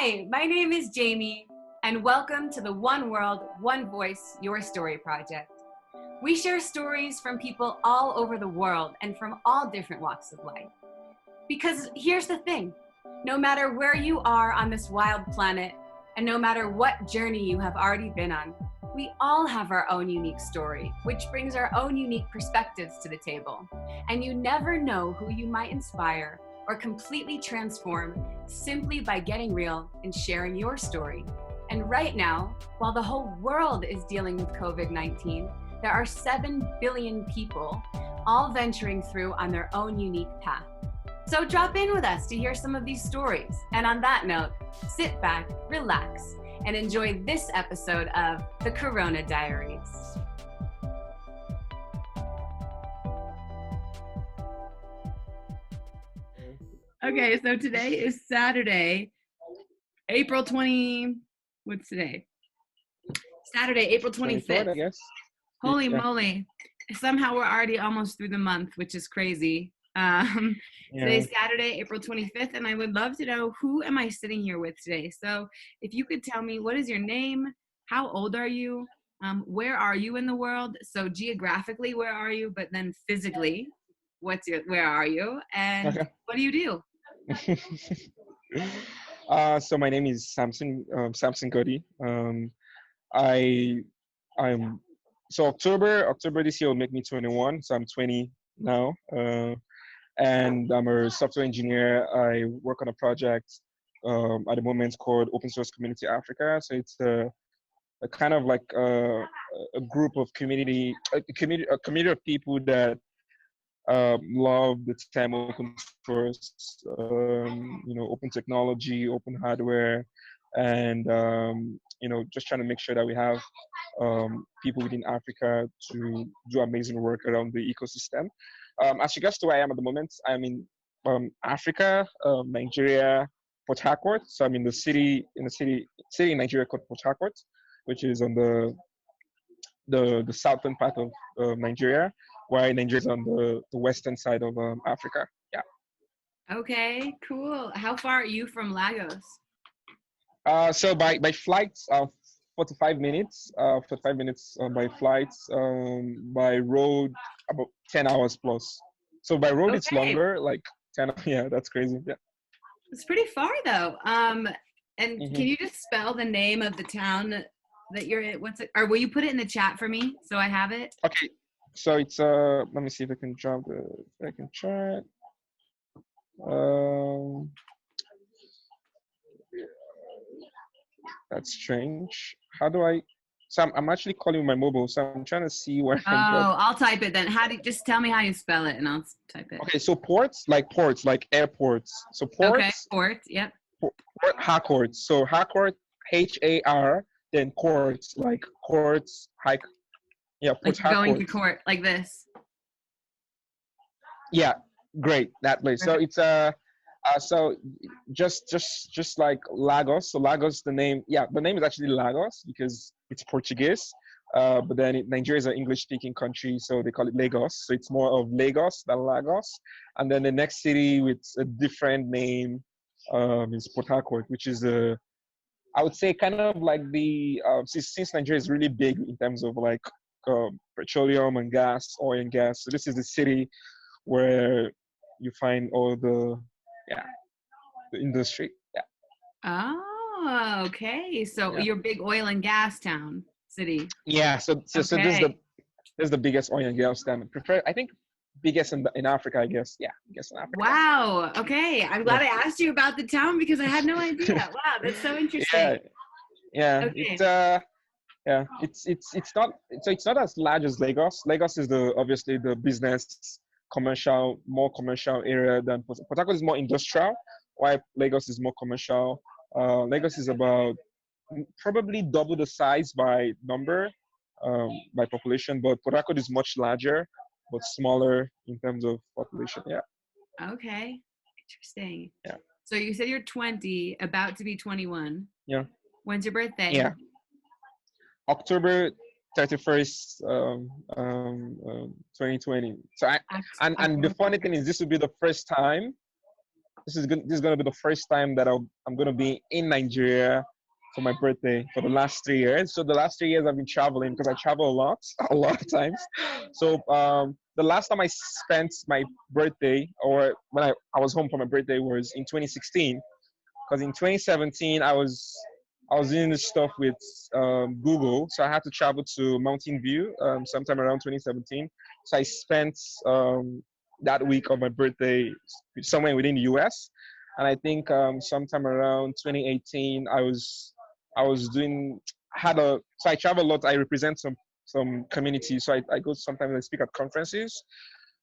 Hi, my name is Jamie, and welcome to the One World, One Voice, Your Story Project. We share stories from people all over the world and from all different walks of life. Because here's the thing, no matter where you are on this wild planet, and no matter what journey you have already been on, we all have our own unique story, which brings our own unique perspectives to the table. And you never know who you might inspire or completely transform simply by getting real and sharing your story. And right now, while the whole world is dealing with COVID-19, there are 7 billion people all venturing through on their own unique path. So drop in with us to hear some of these stories. And on that note, sit back, relax, and enjoy this episode of The Corona Diaries. Okay, so today is Saturday, April 20, what's today? Saturday, April 25th. I guess. Holy moly. Somehow we're already almost through the month, which is crazy. Today's Saturday, April 25th, and I would love to know, who am I sitting here with today? So if you could tell me, what is your name? How old are you? Where are you in the world? So geographically, where are you? But then physically, where are you? And what do you do? So my name is Samson, Samson Gotti. I'm so October this year will make me 21. So I'm 20 now, and I'm a software engineer. I work on a project at the moment called Open Source Community Africa. So it's a kind of like a group of community of people that love the term open source, open technology, open hardware, and just trying to make sure that we have people within Africa to do amazing work around the ecosystem. As regards to where I am at the moment, I'm in Africa, Nigeria, Port Harcourt. So I'm in the city in Nigeria called Port Harcourt, which is on the southern part of Nigeria, while Nigeria is on the western side of Africa. Yeah. Okay, cool. How far are you from Lagos? So by flight, 45 minutes. 45 minutes by flight. By road, about 10 hours plus. So by road, It's longer, like 10. Yeah, that's crazy. Yeah. It's pretty far though. And can you just spell the name of the town that you're in? Or will you put it in the chat for me so I have it? Okay. So it's let me see if I can drop the second chat. That's strange. How do I? So I'm actually calling my mobile, so I'm trying to see where. I'll type it then. Just tell me how you spell it, and I'll type it. Okay, so ports, like airports. So ports. Okay, port. Yep. Port Harcourt. So Harcourt, Har, then courts, like courts, hike. Yeah, Port like Harcourt. Going to court, like this. Yeah, great, that place. Perfect. So it's so just like Lagos. So Lagos, the name is actually Lagos because it's Portuguese. But then Nigeria is an English-speaking country, so they call it Lagos. So it's more of Lagos than Lagos. And then the next city with a different name is Port Harcourt, which is I would say kind of like the since Nigeria is really big in terms of like petroleum and gas, oil and gas. So this is the city where you find all the industry. Yeah. Oh, okay. So you're a big oil and gas town, city. Yeah. So this is the biggest oil and gas town. I think biggest in Africa, I guess. Yeah, I guess in Africa. Wow. Okay. I'm glad I asked you about the town because I had no idea. Wow, that's so interesting. Yeah. Okay. It's not as large as Lagos. Lagos is obviously the business, more commercial area than Port Harcourt is more industrial, while Lagos is more commercial. Lagos is about probably double the size by number, by population, but Port Harcourt is much larger, but smaller in terms of population. Yeah. Okay. Interesting. Yeah. So you said you're 20, about to be 21. Yeah. When's your birthday? Yeah. October 31st, 2020. So and the funny thing is, this will be the first time this is gonna be the first time that I'm gonna be in Nigeria for my birthday for the last 3 years. So the last 3 years I've been traveling because I travel a lot, a lot of times. So the last time I spent my birthday, or when I was home for my birthday, was in 2016. Because in 2017 I was doing this stuff with Google, so I had to travel to Mountain View sometime around 2017. So I spent that week of my birthday somewhere within the US, and I think sometime around 2018 I was doing had a so I travel a lot. I represent some communities, so I go sometimes I speak at conferences.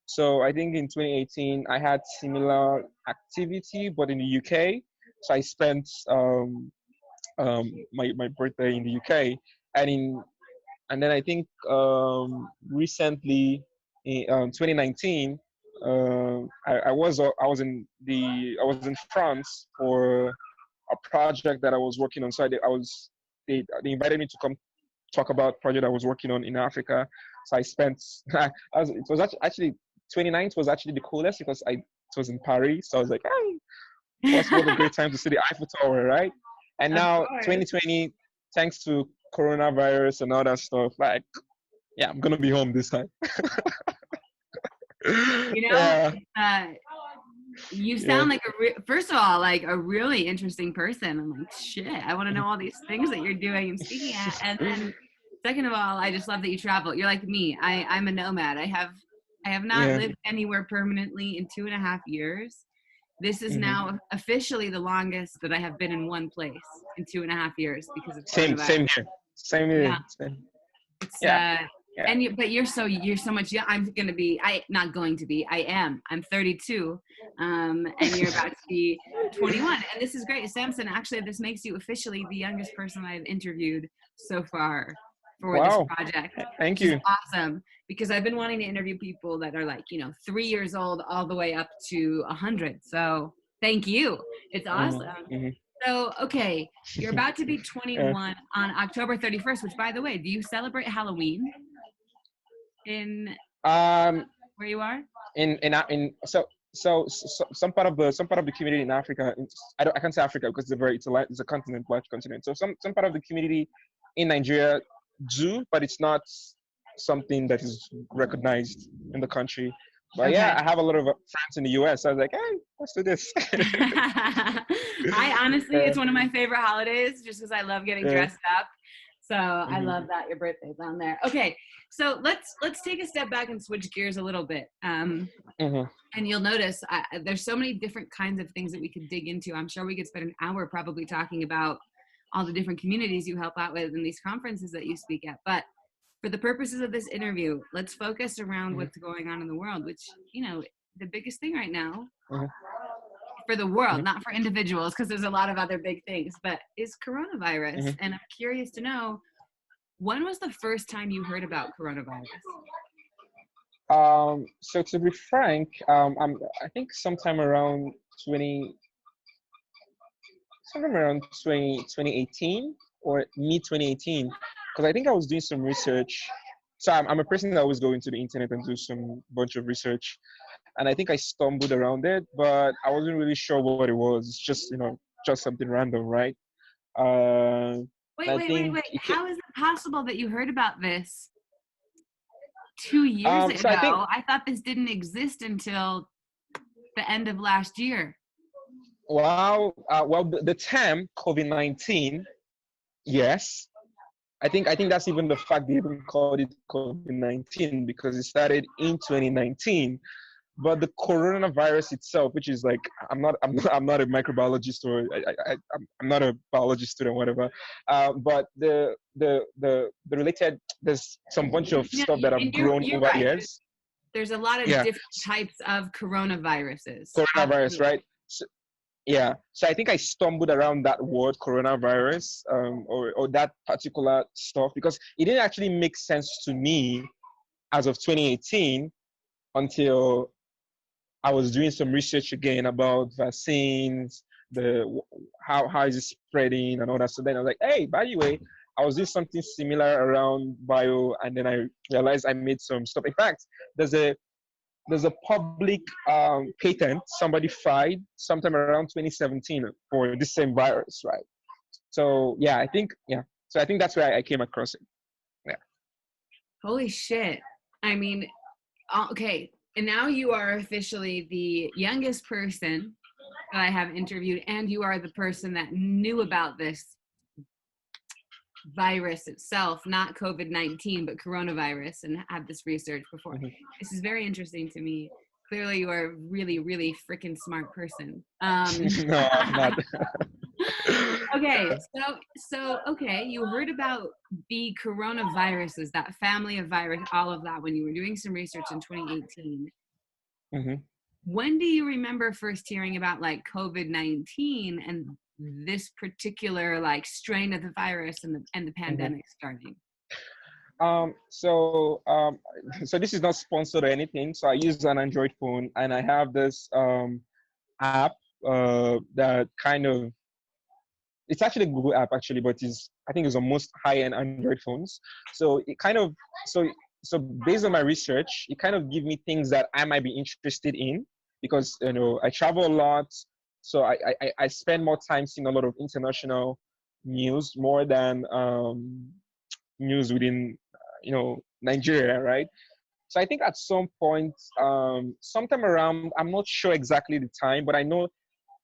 So I think in 2018 I had similar activity, but in the UK. So I spent my birthday in the UK, and in and then I think recently in 2019 I was in France for a project that I was working on. So they invited me to come talk about project I was working on in Africa. So I spent it was actually 29th was actually the coolest because it was in Paris. So I was like, hey, what a great time to see the Eiffel Tower, right? And Of now course. 2020, thanks to coronavirus and all that stuff, like yeah, I'm gonna be home this time. You know, Yeah, uh, you yeah, sound like first of all, like a really interesting person. I'm like, shit, I want to know all these things that you're doing and speaking at. And then second of all, I just love that you travel. You're like me. I'm a nomad. I have not yeah. lived anywhere permanently in 2.5 years. This is Hmm. now officially the longest that I have been in one place in 2.5 years because of coronavirus. Same here, same Yeah. here. Same. It's Yeah, yeah. and but you're so much young. I'm gonna be I not going to be I am I'm 32, and you're about to be 21, and this is great, Samson. Actually, this makes you officially the youngest person I've interviewed so far for this Wow, project, thank which is you. awesome because I've been wanting to interview people that are like 3 years old all the way up to 100. So thank you. It's Hmm. awesome. Hmm. So, okay, you're about to be Yeah. 21 on October 31st, which, by the way, do you celebrate Halloween in Um, where you are? in some part of the community in Africa. I can't say Africa because it's a continent, large continent. So some part of the community in Nigeria do, but it's not something that is recognized in the country. But yeah, Okay. I have a lot of friends in the US. So I was like, hey, let's do this. I honestly, Yeah, it's one of my favorite holidays just because I love getting yeah. dressed up. So I Hmm. love that your birthday's on there. Okay, so let's take a step back and switch gears a little bit. Hmm. And you'll notice there's so many different kinds of things that we could dig into. I'm sure we could spend an hour probably talking about all the different communities you help out with and these conferences that you speak at. But for the purposes of this interview, let's focus around Hmm. what's going on in the world, which, the biggest thing right now Hmm. for the world, Hmm. not for individuals, because there's a lot of other big things, but is coronavirus. Hmm. And I'm curious to know, when was the first time you heard about coronavirus? So to be frank, I think sometime around 2018 or mid 2018, because I think I was doing some research. So I'm a person that always go into the internet and do some bunch of research, and I think I stumbled around it, but I wasn't really sure what it was. It's just just something random, right? Uh, Wait, I wait, wait, think wait. How is it possible that you heard about this 2 years so I think ago? I thought this didn't exist until the end of last year. the term COVID-19, yes, I think that's even the fact they even called it COVID-19 because it started in 2019. But the coronavirus itself, which is like I'm not a microbiologist or I'm not a biology student, whatever. But the related there's some bunch of stuff that have And you're grown you're over right. years. There's a lot of Yeah, different types of coronaviruses. coronavirus, Absolutely. right? So, yeah, so I think I stumbled around that word coronavirus, or that particular stuff because it didn't actually make sense to me as of 2018 until I was doing some research again about vaccines, the how is it spreading and all that. So then I was like, hey, by the way, I was doing something similar around bio, and then I realized I made some stuff. In fact, there's a there's a public patent somebody filed sometime around 2017 for this same virus, right? So yeah, I think yeah. So I think that's where I came across it. Yeah. Holy shit. I mean, okay. And now you are officially the youngest person that I have interviewed, and you are the person that knew about this virus itself, not COVID-19, but coronavirus, and had this research before. Mm-hmm. This is very interesting to me. Clearly, you are a really, really freaking smart person. No, I'm not. Okay, so okay, you heard about the coronaviruses, that family of virus, all of that when you were doing some research in 2018. Mm-hmm. When do you remember first hearing about like COVID-19 and this particular like strain of the virus and the pandemic starting? So this is not sponsored or anything. So I use an Android phone, and I have this app that kind of, it's actually a Google app actually, but is I think it's on most high-end Android phones. So it kind of so so based on my research, it kind of give me things that I might be interested in, because I travel a lot, so I spend more time seeing a lot of international news more than news within Nigeria, right? So I think at some point, sometime around, I'm not sure exactly the time, but I know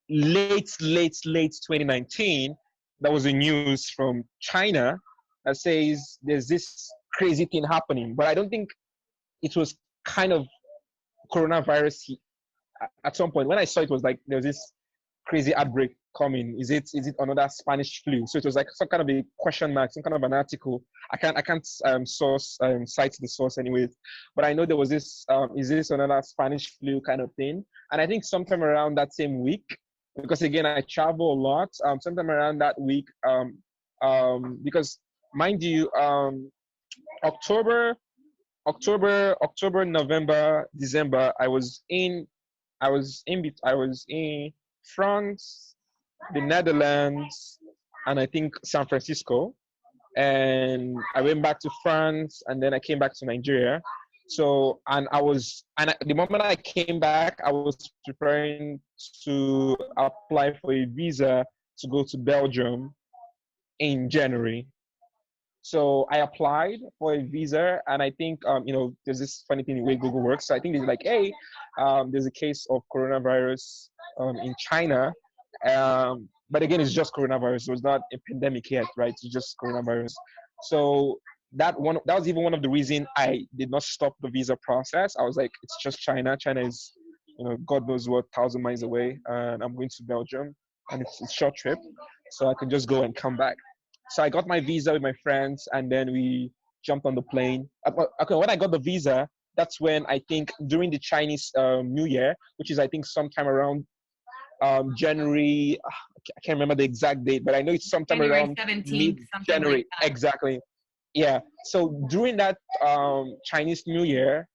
late 2019, there was a news from China that says there's this crazy thing happening, but I don't think it was kind of coronavirus. At some point when I saw it, was like there was this crazy outbreak coming. Is it another Spanish flu? So it was like some kind of a question mark, some kind of an article. I can't source cite the source anyways, but I know there was this is this another Spanish flu kind of thing. And I think sometime around that same week, because again I travel a lot, sometime around that week, because mind you, October, November, December, I was in France, the Netherlands, and I think San Francisco. And I went back to France, and then I came back to Nigeria. So, the moment I came back, I was preparing to apply for a visa to go to Belgium in January. So I applied for a visa, and I think there's this funny thing the way Google works. So I think it's like, hey, there's a case of coronavirus in China, but again, it's just coronavirus. So it's not a pandemic yet, right? It's just coronavirus. So that was even one of the reasons I did not stop the visa process. I was like, it's just China. China is, God knows what, 1,000 miles away, and I'm going to Belgium, and it's a short trip, so I can just go and come back. So I got my visa with my friends, and then we jumped on the plane. Okay, when I got the visa, that's when I think during the Chinese New Year, which is I think sometime around January. I can't remember the exact date, but I know it's sometime January around 17th, something mid-January. like that. Exactly. Yeah. So during that Chinese New Year,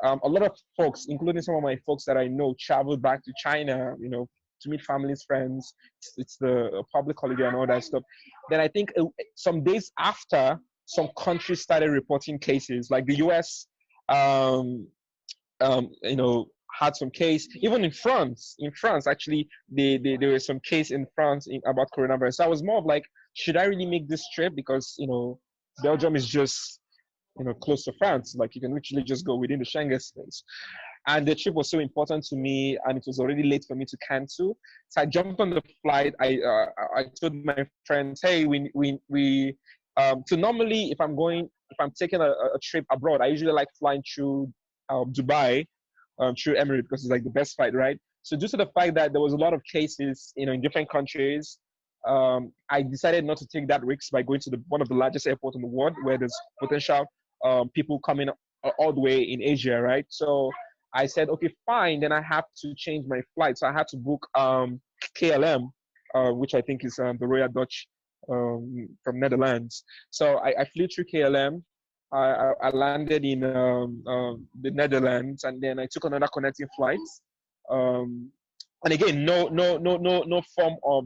a lot of folks, including some of my folks that I know, traveled back to China, to meet families, friends. It's the public holiday and all that stuff. Then I think some days after, some countries started reporting cases, like the U.S. Had some case. Even in France, actually, there was some case in France about coronavirus. So I was more of like, should I really make this trip? Because Belgium is just close to France. Like you can literally just go within the Schengen space. And the trip was so important to me, and it was already late for me to cancel. So I jumped on the flight. I told my friends, hey, so normally if I'm taking a trip abroad, I usually like flying through Dubai, through Emirates, because it's like the best flight, right? So due to the fact that there was a lot of cases, in different countries, I decided not to take that risk by going to one of the largest airports in the world, where there's potential people coming all the way in Asia, right? So I said, okay, fine. Then I have to change my flight. So I had to book KLM, which I think is the Royal Dutch from Netherlands. So I flew through KLM. I landed in the Netherlands, and then I took another connecting flight. And again, no form of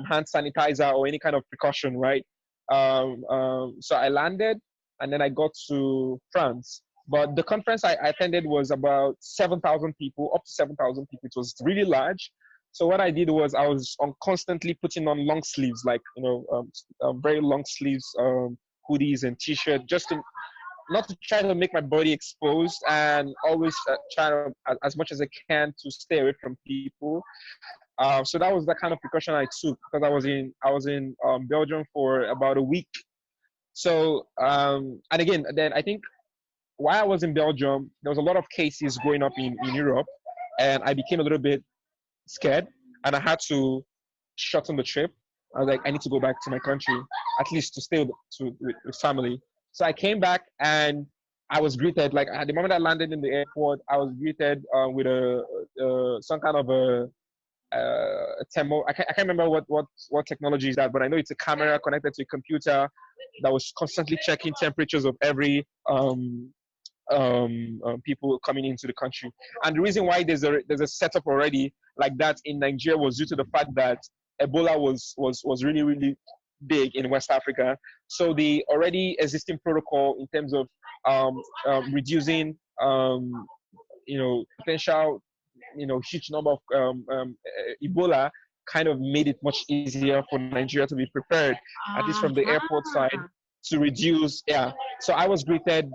hand sanitizer or any kind of precaution, right? So I landed, and then I got to France. But the conference I attended was about 7,000 people, up to 7,000 people. It was really large. So what I did was I was constantly putting on long sleeves, like, very long sleeves, hoodies and t-shirt, just to not to try to make my body exposed, and always try to, as much as I can, to stay away from people. So that was the kind of precaution I took, because I was in Belgium for about a week. So and again, then I think while I was in Belgium, there was a lot of cases going up in Europe, and I became a little bit scared, and I had to shorten the trip. I was like, I need to go back to my country, at least to stay with family. So I came back, and I was greeted, like, at the moment I landed in the airport, I was greeted with some kind of a thermo. I can't remember what technology is that, but I know it's a camera connected to a computer that was constantly checking temperatures of every people coming into the country. And the reason why there's a setup already like that in Nigeria was due to the fact that Ebola was really, really big in West Africa. So the already existing protocol in terms of reducing potential huge number of Ebola kind of made it much easier for Nigeria to be prepared, at least from the airport side, to reduce. Yeah. So I was greeted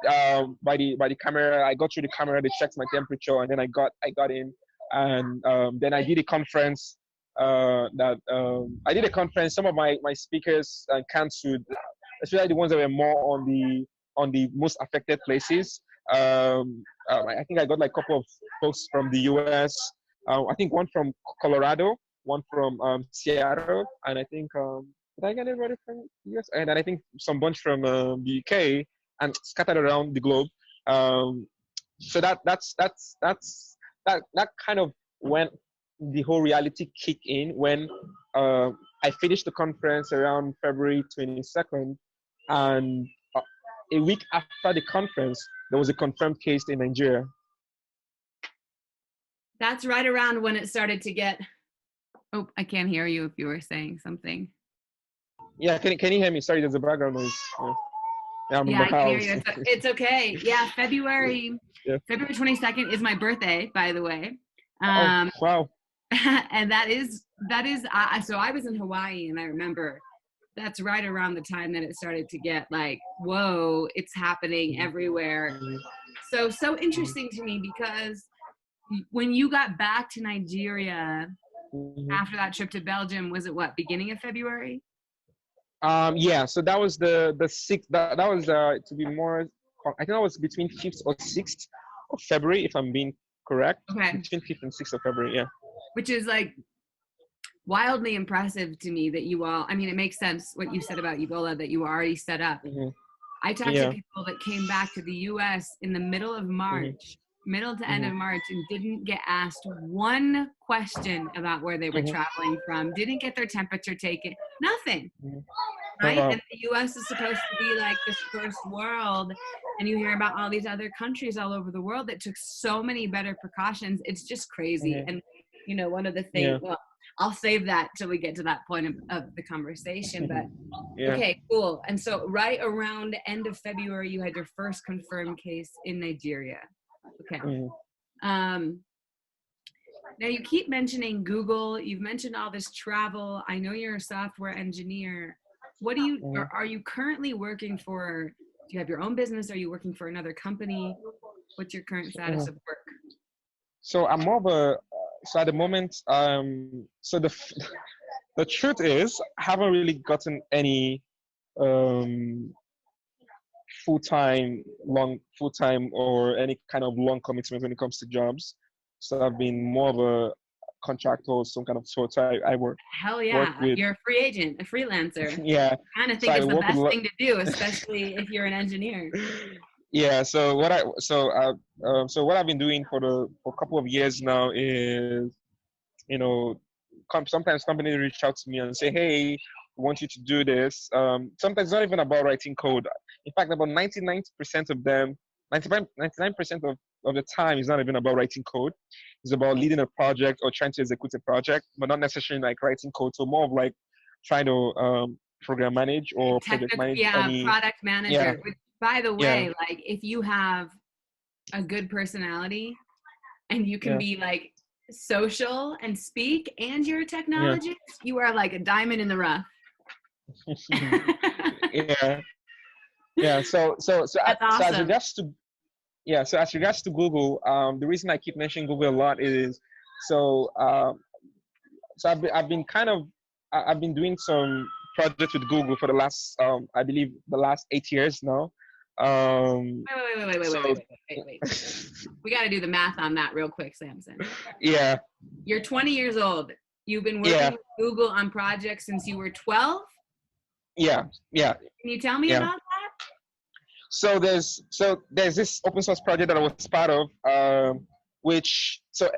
by the camera. I got through the camera. They checked my temperature, and then I got in, and then I did a conference. I did a conference. Some of my speakers canceled, especially the ones that were more on the most affected places. I think I got like a couple of folks from the US. I think one from Colorado, one from Seattle, and I think did I get anybody from the US? And then I think some bunch from the UK, and scattered around the globe. So that kind of when the whole reality kicked in, when I finished the conference around February 22nd, and a week after the conference, there was a confirmed case in Nigeria. That's right around when it started to get. Oh, I can't hear you if you were saying something. Yeah, can you hear me? Sorry, there's a background noise. Yeah, I'm in the I can house. hear you. It's okay. Yeah, February 22nd is my birthday, by the way. Oh, wow. And that is so I was in Hawaii, and I remember that's right around the time that it started to get like, whoa, it's happening everywhere. So interesting to me, because when you got back to Nigeria after that trip to Belgium, was it beginning of February? Yeah, so that was the 6th. That was to be more, I think that was between 5th or 6th of February, if I'm being correct. Okay. Between 5th and 6th of February, yeah. Which is like wildly impressive to me that you all, I mean, it makes sense what you said about Ebola, that you were already set up. I talked to people that came back to the US in the middle of March, middle to end of March, and didn't get asked one question about where they were traveling from, didn't get their temperature taken, nothing. Right? And the US is supposed to be like this first world, and you hear about all these other countries all over the world that took so many better precautions. It's just crazy. And one of the things, well, I'll save that till we get to that point of the conversation, but okay, cool. And so right around the end of February, you had your first confirmed case in Nigeria. Okay. Now you keep mentioning Google, you've mentioned all this travel. I know you're a software engineer. What do you, are you currently working for? Do you have your own business? Are you working for another company? What's your current status of work? So I'm more of a, so at the moment, so the truth is, I haven't really gotten any full-time or any kind of long commitment when it comes to jobs. So I've been more of a contractor or some kind of sort. I work. Hell yeah, you're a free agent, a freelancer. Yeah. I kind of think it's the best thing to do, especially if you're an engineer. Yeah. So what I've been doing for a couple of years now is, sometimes companies reach out to me and say, hey, we want you to do this. Sometimes it's not even about writing code. In fact, about 99% of them, 99% of the time is not even about writing code. It's about leading a project or trying to execute a project, but not necessarily like writing code. So more of like trying to program manage or project manage. Product manager. Which, by the way, like if you have a good personality and you can Yeah. be like social and speak and you're a Yeah. technologist, you are like a diamond in the rough. Yeah. Yeah. That's So as awesome. regards to so as regards to Google, the reason I keep mentioning Google a lot is so I've been kind of I've been doing some projects with Google for the last I believe the last 8 years now. Um, so Wait. We got to do the math on that real quick, Samson. yeah, You're 20 years old. You've been working yeah, with Google on projects since you were 12. yeah, yeah, Can you tell me yeah. about that? So there's this open source project that I was part of, which so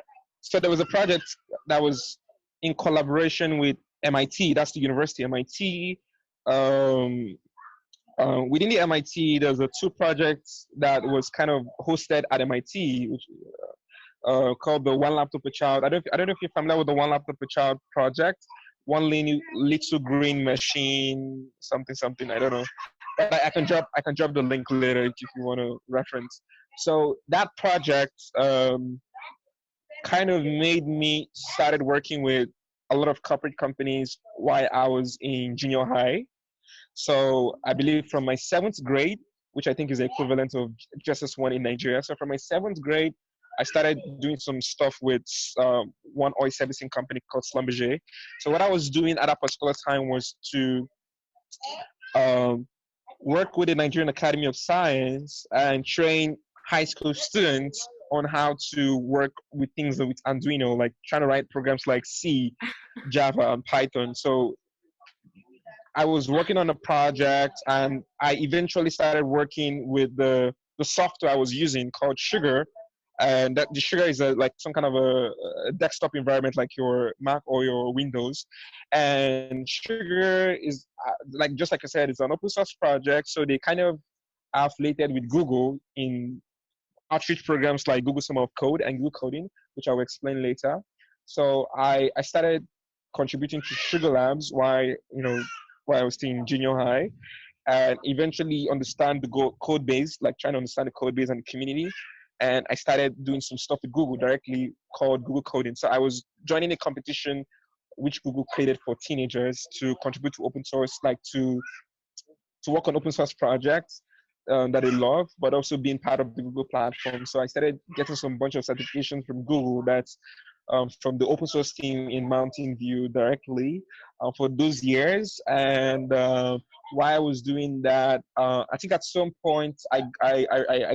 there was a project that was in collaboration with MIT. That's the University MIT. Um, Within the MIT, there's a two projects that was kind of hosted at MIT, which called the One Laptop Per Child. I don't know if you're familiar with the One Laptop Per Child project. One little green machine, something something. I don't know, but I can drop the link later if you want to reference. So that project kind of made me started working with a lot of corporate companies while I was in junior high. So I believe from my seventh grade, which I think is the equivalent of JSS1 in Nigeria. So from my seventh grade, I started doing some stuff with one oil servicing company called Schlumberger. So what I was doing at that particular time was to um, work with the Nigerian Academy of Science and train high school students on how to work with things with Arduino, like trying to write programs like C, Java, and Python. So I was working on a project and I eventually started working with the software I was using called Sugar. And that the Sugar is like some kind of a desktop environment like your Mac or your Windows. And Sugar is like just like I said, it's an open source project. So they kind of affiliated with Google in outreach programs like Google Summer of Code and Google Coding, which I will explain later. So I started contributing to Sugar Labs while I was still in junior high, and eventually understand the code base, like trying to understand the code base and the community. And I started doing some stuff with Google directly called Google Coding. So I was joining a competition which Google created for teenagers to contribute to open source, like to work on open source projects that they love, but also being part of the Google platform. So I started getting some bunch of certifications from Google that's from the open source team in Mountain View directly for those years. And while I was doing that, I think at some point I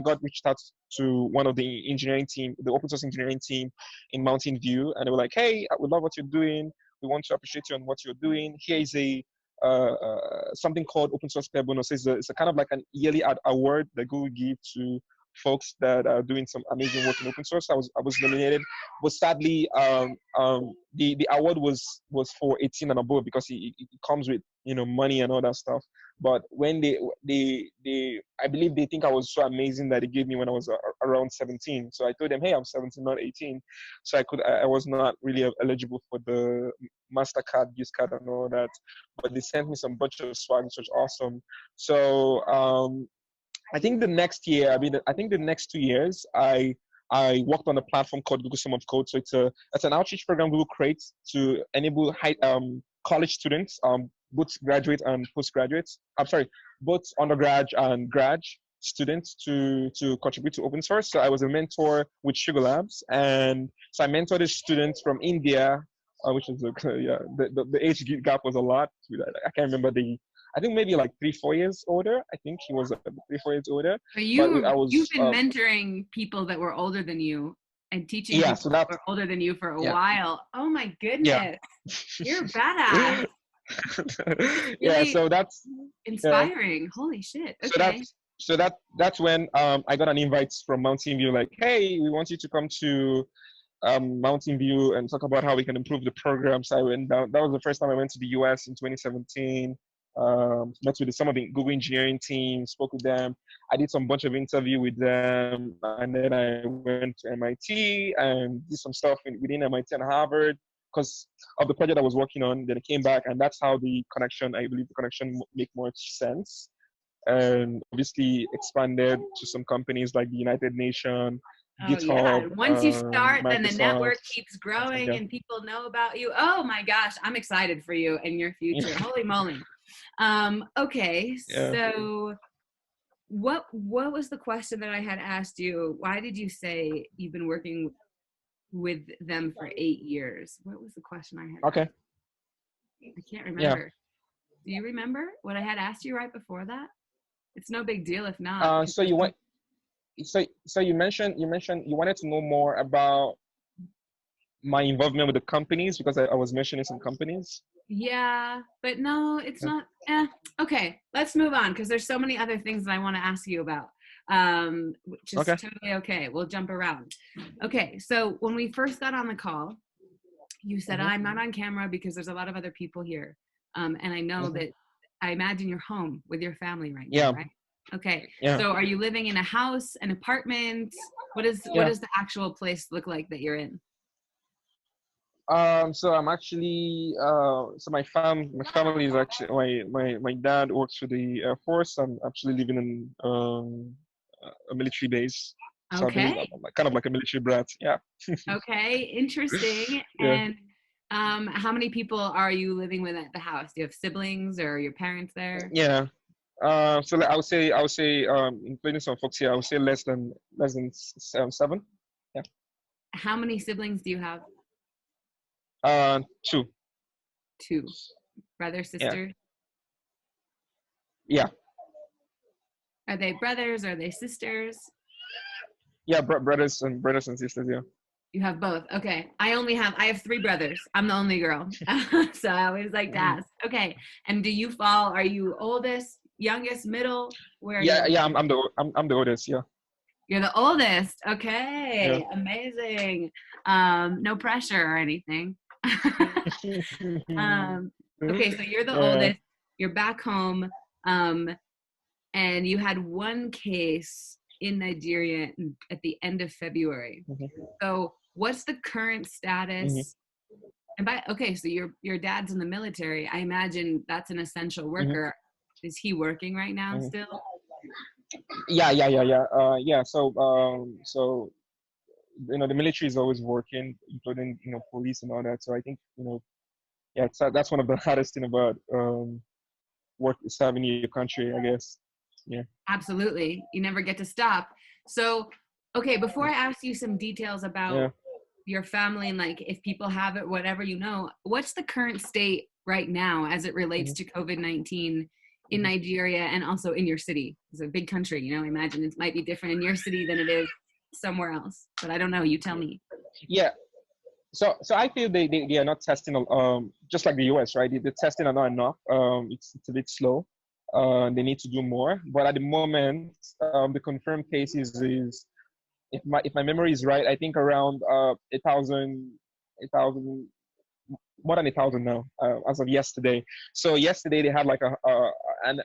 got reached out to one of the engineering team, the open source engineering team in Mountain View, and they were like, "Hey, we love what you're doing. We want to appreciate you on what you're doing. Here is a something called Open Source Player Bonus. It's a kind of like an yearly award that Google give to folks that are doing some amazing work in open source. I was nominated, but sadly, the award was for 18 and above because it comes with money and all that stuff. But when they I believe they think I was so amazing that they gave me when I was around 17. So I told them, hey, I'm 17, not 18. So I was not really eligible for the Mastercard gift card and all that. But they sent me some bunch of swag, which was awesome. So I think the next year, I think the next 2 years, I worked on a platform called Google Summer of Code. So it's an outreach program Google creates to enable college students, both graduate and postgraduates. I'm sorry, both undergrad and grad students to contribute to open source. So I was a mentor with Sugar Labs, and so I mentored the students from India, which is yeah, the age gap was a lot. I can't remember I think maybe like 3-4 years older. I think he was 3-4 years older. So But I you've was been mentoring people that were older than you and teaching yeah. people So that that's were older than you for a yeah while. Oh my yeah goodness. You're badass. yeah. Really So that's yeah. inspiring. Holy shit. So Okay. that's when I got an invite from Mountain View. Like, hey, we want you to come to Mountain View and talk about how we can improve the program. So I went down. That was the first time I went to the US in 2017. Met with some of the Google engineering team, spoke with them. I did some bunch of interview with them, and then I went to MIT and did some stuff within MIT and Harvard because of the project I was working on. Then I came back, and that's how the connection. I believe the connection make more sense. and obviously expanded to some companies like the United Nations, Oh GitHub, yeah. Once you start, then the Microsoft, network keeps things like growing that. and people know about you. Oh my gosh, I'm excited for you and your future. Holy moly. Okay, Yeah. so what was the question that I had asked you? Why did you say you've been working with them for 8 years? What was the question I had Okay. asked? I can't Yeah. remember. Do you remember what I had asked you right before that? It's no big deal if not. So you want so you mentioned you wanted to know more about my involvement with the companies because I was mentioning some companies. Yeah, but no, it's Yeah. not. Okay, let's move on because there's so many other things that I want to ask you about. Which is Okay. totally okay. We'll jump around. Okay, so when we first got on the call, you said Hmm. I'm not on camera because there's a lot of other people here, and I know Hmm. that. I imagine you're home with your family right now, Yeah. right? Okay, Yeah. so are you living in a house, an apartment? What Yeah. does the actual place look like that you're in? So I'm actually so my family is actually my dad works for the Air Force. I'm actually living in a military base. So I believe Okay. I'm like, kind of like a military brat. Yeah. Okay, interesting. Yeah. And how many people are you living with at the house? Do you have siblings or your parents there? Yeah. So like, I would say including some folks here, I would say less than seven. Yeah. How many siblings do you have? Two. Two. Brother, Yeah. sister? Yeah. Are they brothers? Are they sisters? Yeah. Brothers and sisters. Yeah. You have both. Okay. I have three brothers. I'm the only girl. So I always like to Mhm. ask. Okay. And do you fall, are you oldest, youngest, middle? Where are Yeah. you? Yeah. I'm the oldest. Yeah. You're the oldest. Yeah. Okay. Amazing. No pressure or anything. Um, okay, so you're the Yeah. oldest. You're back home, um, and you had one case in Nigeria at the end of February. Mhm. So, what's the current Mhm. status? And okay, so your dad's in the military. I imagine that's an essential Mhm. worker. Is he working right now Mhm. still? Yeah. Yeah. Yeah. Yeah. Yeah. So the military is always working, including police and all that. So I think yeah, that's one of the hardest thing about work serving your country, I guess. Yeah. Absolutely. You never get to stop. So, okay, before I ask you some details Yeah. about your family and like if people have it, whatever you know, what's the current state right now as it relates Mhm. to COVID-19 in Mhm. Nigeria and also in your city? It's a big country, I imagine it might be different in your city than it is somewhere else, but I don't know. You tell me. Yeah. So I feel they are not testing just like the US, right? The testing are not enough. It's a bit slow. They need to do more. But at the moment, the confirmed cases is, if my memory is right, I think around 1,000, more than 1,000 now, as of yesterday. So yesterday they had like an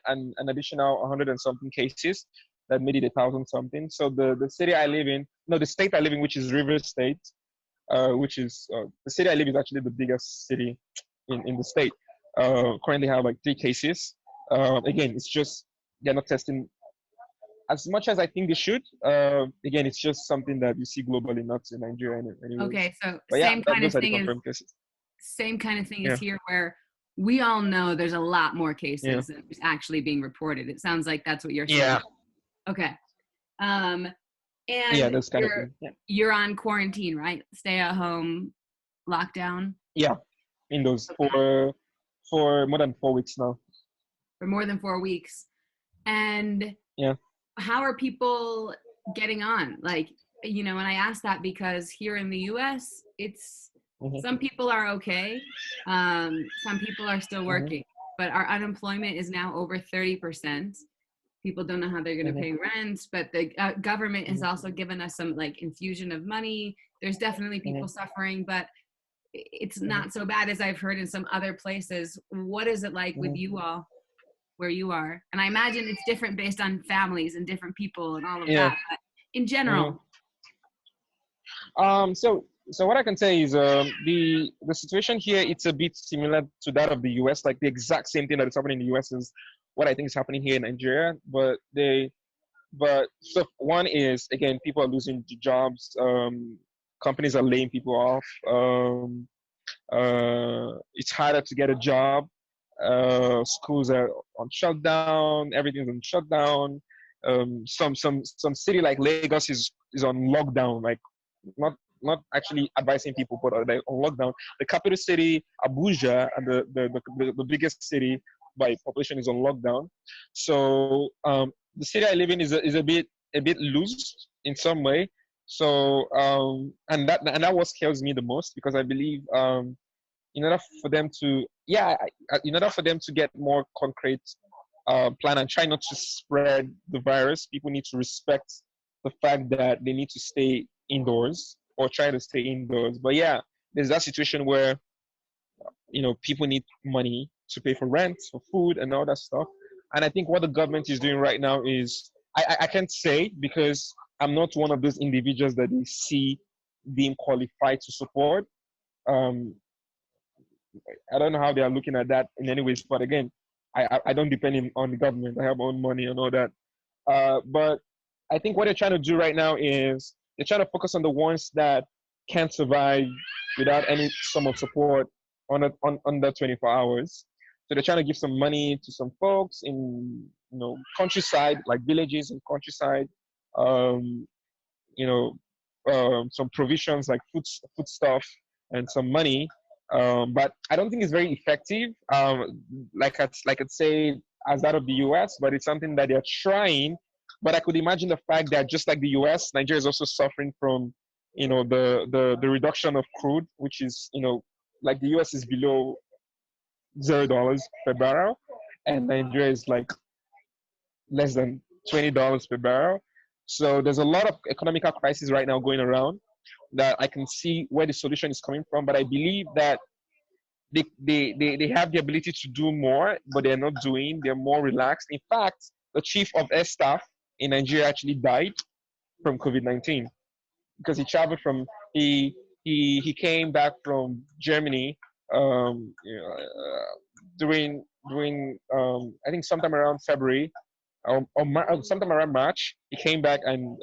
additional 100 and something cases that made it 1,000 something. So the city I live in, no, the state I live in, which is River State, which is the city I live in, is actually the biggest city in the state. Currently have like 3 cases. Again, it's just they're not testing as much as I think they should. Again, it's just something that you see globally, not in Nigeria anyways. Okay, so But yeah, those are the confirmed cases. same kind of thing as Yeah. here where we all know there's a lot more Yeah. cases than is actually being reported. It sounds like that's what you're saying. Yeah. Okay. Um, Yeah, and those kind of you're thing. Yeah. you're on quarantine, right? Stay at home, lockdown. Yeah. In those Okay. for more than 4 weeks now. For more than 4 weeks. And Yeah. how are people getting on? Like, and I ask that because here in the US, it's Hmm. some people are okay. Some people are still Hmm. working, but our unemployment is now over 30%. People don't know how they're going to Hmm. pay rent, but the government has Hmm. also given us some like infusion of money. There's definitely Hmm. people suffering, but it's Hmm. not so bad as I've heard in some other places. What is it like with Hmm. you all where you are? And I imagine it's different based on families and different people and all of Yeah. that, but in Hmm. general. So So what I can say is the situation here, it's a bit similar to that of the US. Like the exact same thing that is happening in the US is what I think is happening here in Nigeria. But so one is, again, people are losing jobs. Companies are laying people off. It's harder to get a job. Schools are on shutdown. Everything's on shutdown. Some city like Lagos is on lockdown. Like not not actually advising people, but like on lockdown. The capital city, Abuja, and the biggest city by population is on lockdown. So the city I live in is a bit loose in some way. So and that what scares me the most, because I believe in order for them to in order for them to get more concrete plan and try not to spread the virus, people need to respect the fact that they need to stay indoors or try to stay indoors. But yeah, there's that situation where people need money to pay for rent, for food, and all that stuff. And I think what the government is doing right now is, I can't say because I'm not one of those individuals that they see being qualified to support. Um, I don't know how they are looking at that in any ways, but again, I don't depend on the government. I have my own money and all that. But I think what they're trying to do right now is they're trying to focus on the ones that can't survive without any sum of support on under 24 hours. So they're trying to give some money to some folks in countryside, like villages and countryside. Um, some provisions like food stuff and some money. But I don't think it's very effective. I'd say as that of the US, but it's something that they're trying. But I could imagine the fact that just like the US, Nigeria is also suffering from the reduction of crude, which is like the US is below $0 per barrel, and Nigeria is like less than $20 per barrel. So there's a lot of economical crisis right now going around that I can see where the solution is coming from. But I believe that they have the ability to do more, but they're not doing. They're more relaxed. In fact, the chief of air staff in Nigeria actually died from COVID-19 because he traveled from he came back from Germany during I think sometime around February or sometime around March. He came back and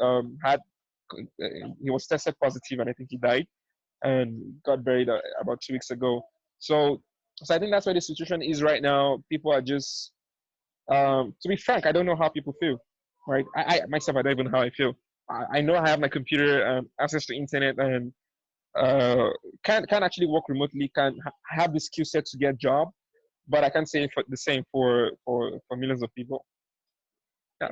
he was tested positive, and I think he died and got buried about 2 weeks ago. So I think that's where the situation is right now. People are just, to be frank, I don't know how people feel, right? I myself, I don't even know how I feel. I know I have my computer, access to internet, and can actually work remotely, can have the skill set to get a job, but I can't say the same for millions of people. Yeah.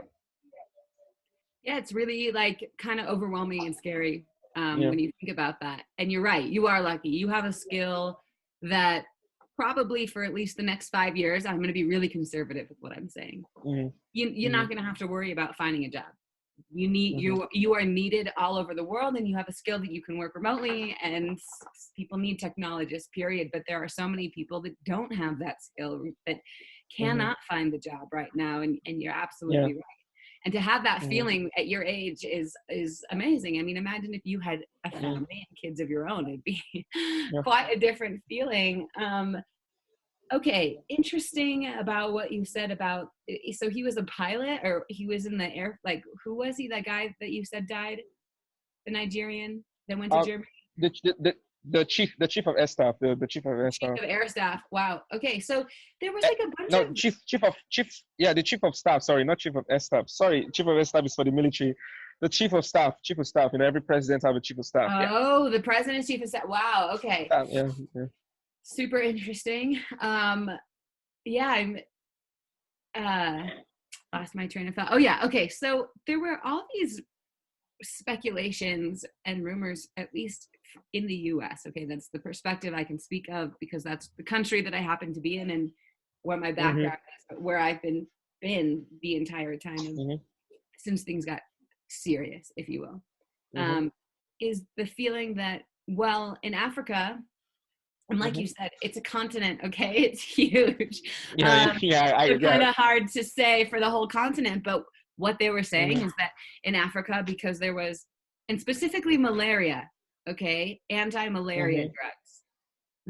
Yeah, it's really like kind of overwhelming and scary Yeah. when you think about that. And you're right, you are lucky. You have a skill that probably for at least the next 5 years, I'm going to be really conservative with what I'm saying. Mm-hmm. You're not going to have to worry about finding a job. Mm-hmm. You are needed all over the world, and you have a skill that you can work remotely, and people need technologists, period. But there are so many people that don't have that skill, that cannot find the job right now. And you're absolutely right. And to have that feeling at your age is amazing. I mean, imagine if you had a family and kids of your own. It'd be quite a different feeling. Okay, interesting about what you said about, so he was a pilot, or he was in the air, like, who was he, that guy that you said died? The Nigerian that went to Germany? The chief of air staff, the chief of air staff. Chief of air staff. Wow. Okay, so there was like a bunch no, of the chief of staff. Sorry, not chief of air staff. Sorry, chief of air staff is for the military. The chief of staff. Every president have a chief of staff. Oh, the president's chief of staff. Wow. Okay. Yeah. Super interesting. I'm lost my train of thought. Oh yeah. Okay. So there were all these speculations and rumors, at least in the US. Okay. That's the perspective I can speak of, because that's the country that I happen to be in and where my background is, where I've been the entire time since things got serious, if you will, is the feeling that, well, in Africa, and like you said, it's a continent, okay? It's huge. It's kind of hard to say for the whole continent, but what they were saying is that in Africa, because there was, and specifically malaria, okay, anti-malaria Mhm. drugs,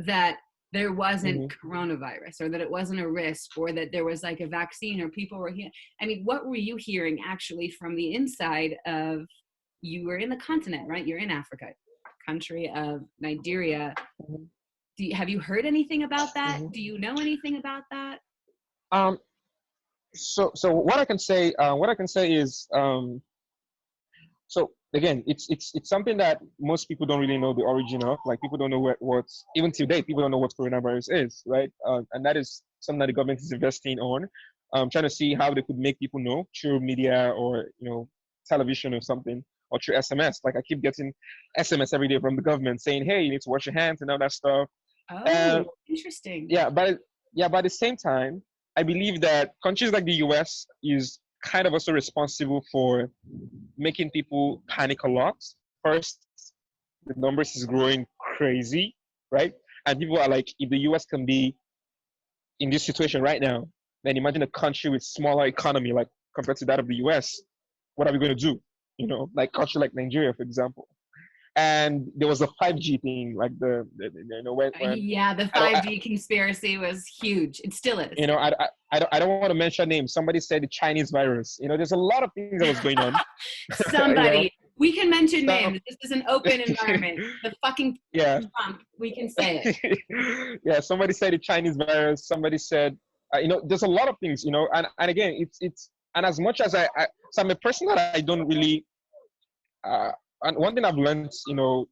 that there wasn't Mhm. coronavirus, or that it wasn't a risk, or that there was like a vaccine, or people were here. I mean, what were you hearing actually from the inside of, you were in the continent, right? You're in Africa, country of Nigeria. Mhm. Have you heard anything about that? Mhm. Do you know anything about that? Um. So what I can say is so again, it's something that most people don't really know the origin of. Like people don't know what's even today, people don't know what coronavirus is, right? And that is something that the government is investing on, trying to see how they could make people know through media or television or something, or through SMS. Like I keep getting SMS every day from the government saying, "Hey, you need to wash your hands" and all that stuff. And Oh, interesting. yeah, but at the same time, I believe that countries like the US is kind of also responsible for making people panic a lot. First, the numbers is growing crazy, right? And people are like, if the US can be in this situation right now, then imagine a country with smaller economy, like compared to that of the US. What are we going to do? Like country like Nigeria, for example. And there was a 5G thing, like when Yeah, the I don't, 5G conspiracy was huge. It still is. I don't want to mention names. Somebody said the Chinese virus. There's a lot of things that was going on. you know, Somebody, we can mention some, names. This is an open environment. The fucking yeah, Trump, we can say it. yeah. Somebody said the Chinese virus. Somebody said, there's a lot of things, and again, it's and as much as so I'm a person that I don't really. And one thing I've learned,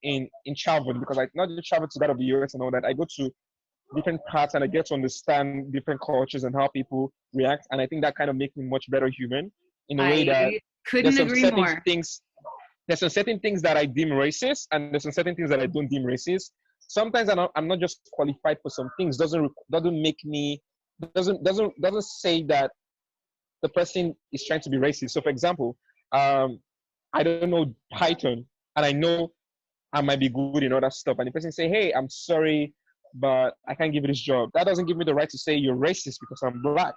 in travel, because I not just travel to that of the US and all that, I go to different parts and I get to understand different cultures and how people react. And I think that kind of makes me much better human in a way that I there's couldn't some agree certain more. things, there's some certain things that I deem racist, and there's some certain things that I don't deem racist. Sometimes I'm not just qualified for some things. Doesn't make me doesn't say that the person is trying to be racist. So, for example, um, I don't know Python, and I know I might be good in other stuff. And the person say, "Hey, I'm sorry, but I can't give you this job." That doesn't give me the right to say you're racist because I'm black.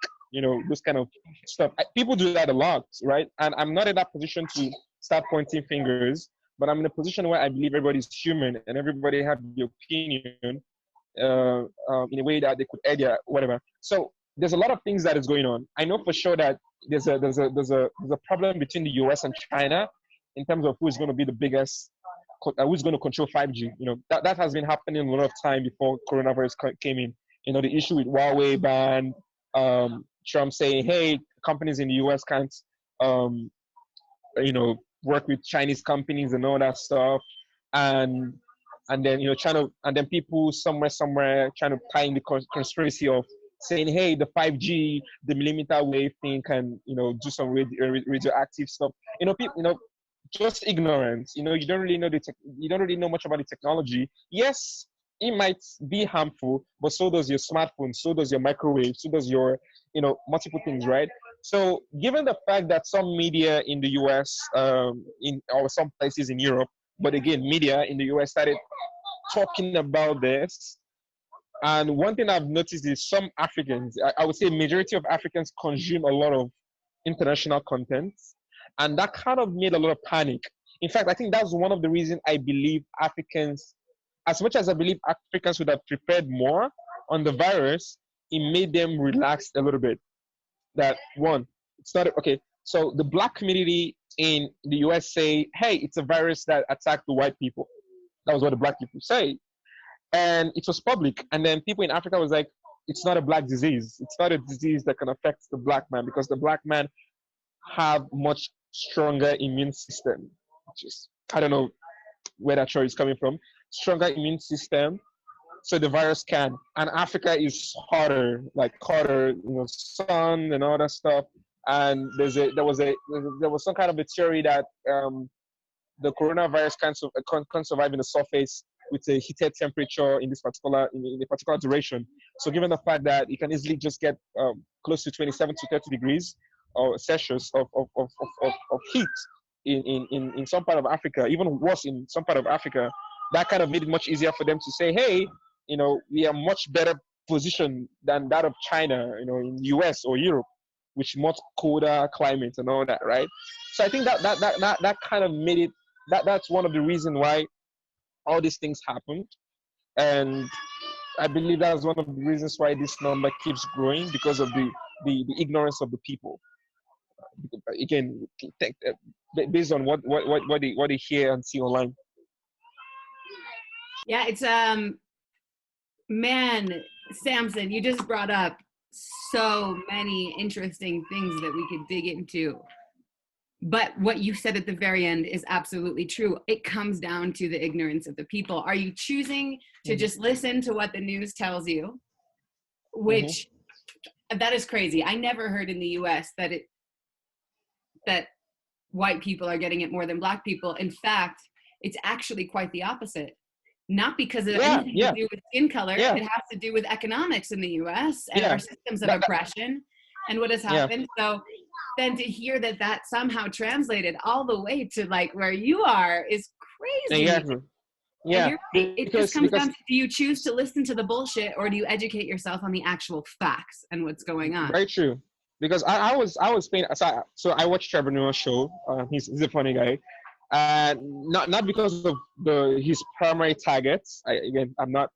Those kind of stuff. People do that a lot, right? And I'm not in that position to start pointing fingers, but I'm in a position where I believe everybody's human and everybody have the opinion in a way that they could air their whatever. So there's a lot of things that is going on. I know for sure that there's a problem between the US and China in terms of who's going to be the biggest, who's going to control 5G. That has been happening a lot of time before coronavirus came in. The issue with Huawei ban, Trump saying, hey, companies in the US can't, um, work with Chinese companies and all that stuff. And and then and then people somewhere trying to tie in the conspiracy of saying, hey, the 5G, the millimeter wave thing can do some radioactive stuff. People, just ignorance. You don't really know much about the technology. Yes, it might be harmful, but so does your smartphone, so does your microwave, so does your multiple things, right? So given the fact that some media in the US, in or some places in Europe, but again, media in the US started talking about this. And one thing I've noticed is some Africans, I would say majority of Africans consume a lot of international content. And that kind of made a lot of panic. In fact, I think that's one of the reasons I believe Africans, as much as I believe Africans would have prepared more on the virus, it made them relax a little bit. That one, it's not okay. So the black community in the US say, hey, it's a virus that attacked the white people. That was what the black people say. And it was public. And then people in Africa was like, it's not a black disease. It's not a disease that can affect the black man because the black man have much stronger immune system. Which is, I don't know where that choice is coming from. Stronger immune system, so the virus can. And Africa is hotter, like hotter, sun and all that stuff. And there was some kind of a theory that the coronavirus can survive in the surface with a heated temperature in a particular duration. So given the fact that it can easily just get close to 27 to 30 degrees or Celsius of heat in some part of Africa, even worse in some part of Africa, that kind of made it much easier for them to say, hey, we are much better positioned than that of China, in the US or Europe, which much colder climate and all that, right? So I think that kind of made it. That's one of the reasons why all these things happened. And I believe that's one of the reasons why this number keeps growing, because of the ignorance of the people. Again, based on what they hear and see online. Yeah, it's man, Samson, you just brought up so many interesting things that we could dig into. But what you said at the very end is absolutely true. It comes down to the ignorance of the people. Are you choosing to just listen to what the news tells you? Which that is crazy. I never heard in the US that white people are getting it more than black people. In fact, it's actually quite the opposite. Not because of anything to do with skin color. It has to do with economics in the US and our systems of oppression and what has happened. So then to hear that somehow translated all the way to like where you are is crazy. Exactly. Yeah. And you're right. It just comes down to, do you choose to listen to the bullshit, or do you educate yourself on the actual facts and what's going on? Very true. Because I was paying, so I watched Trevor Noah's show. He's a funny guy. Not because of his primary targets. I'm not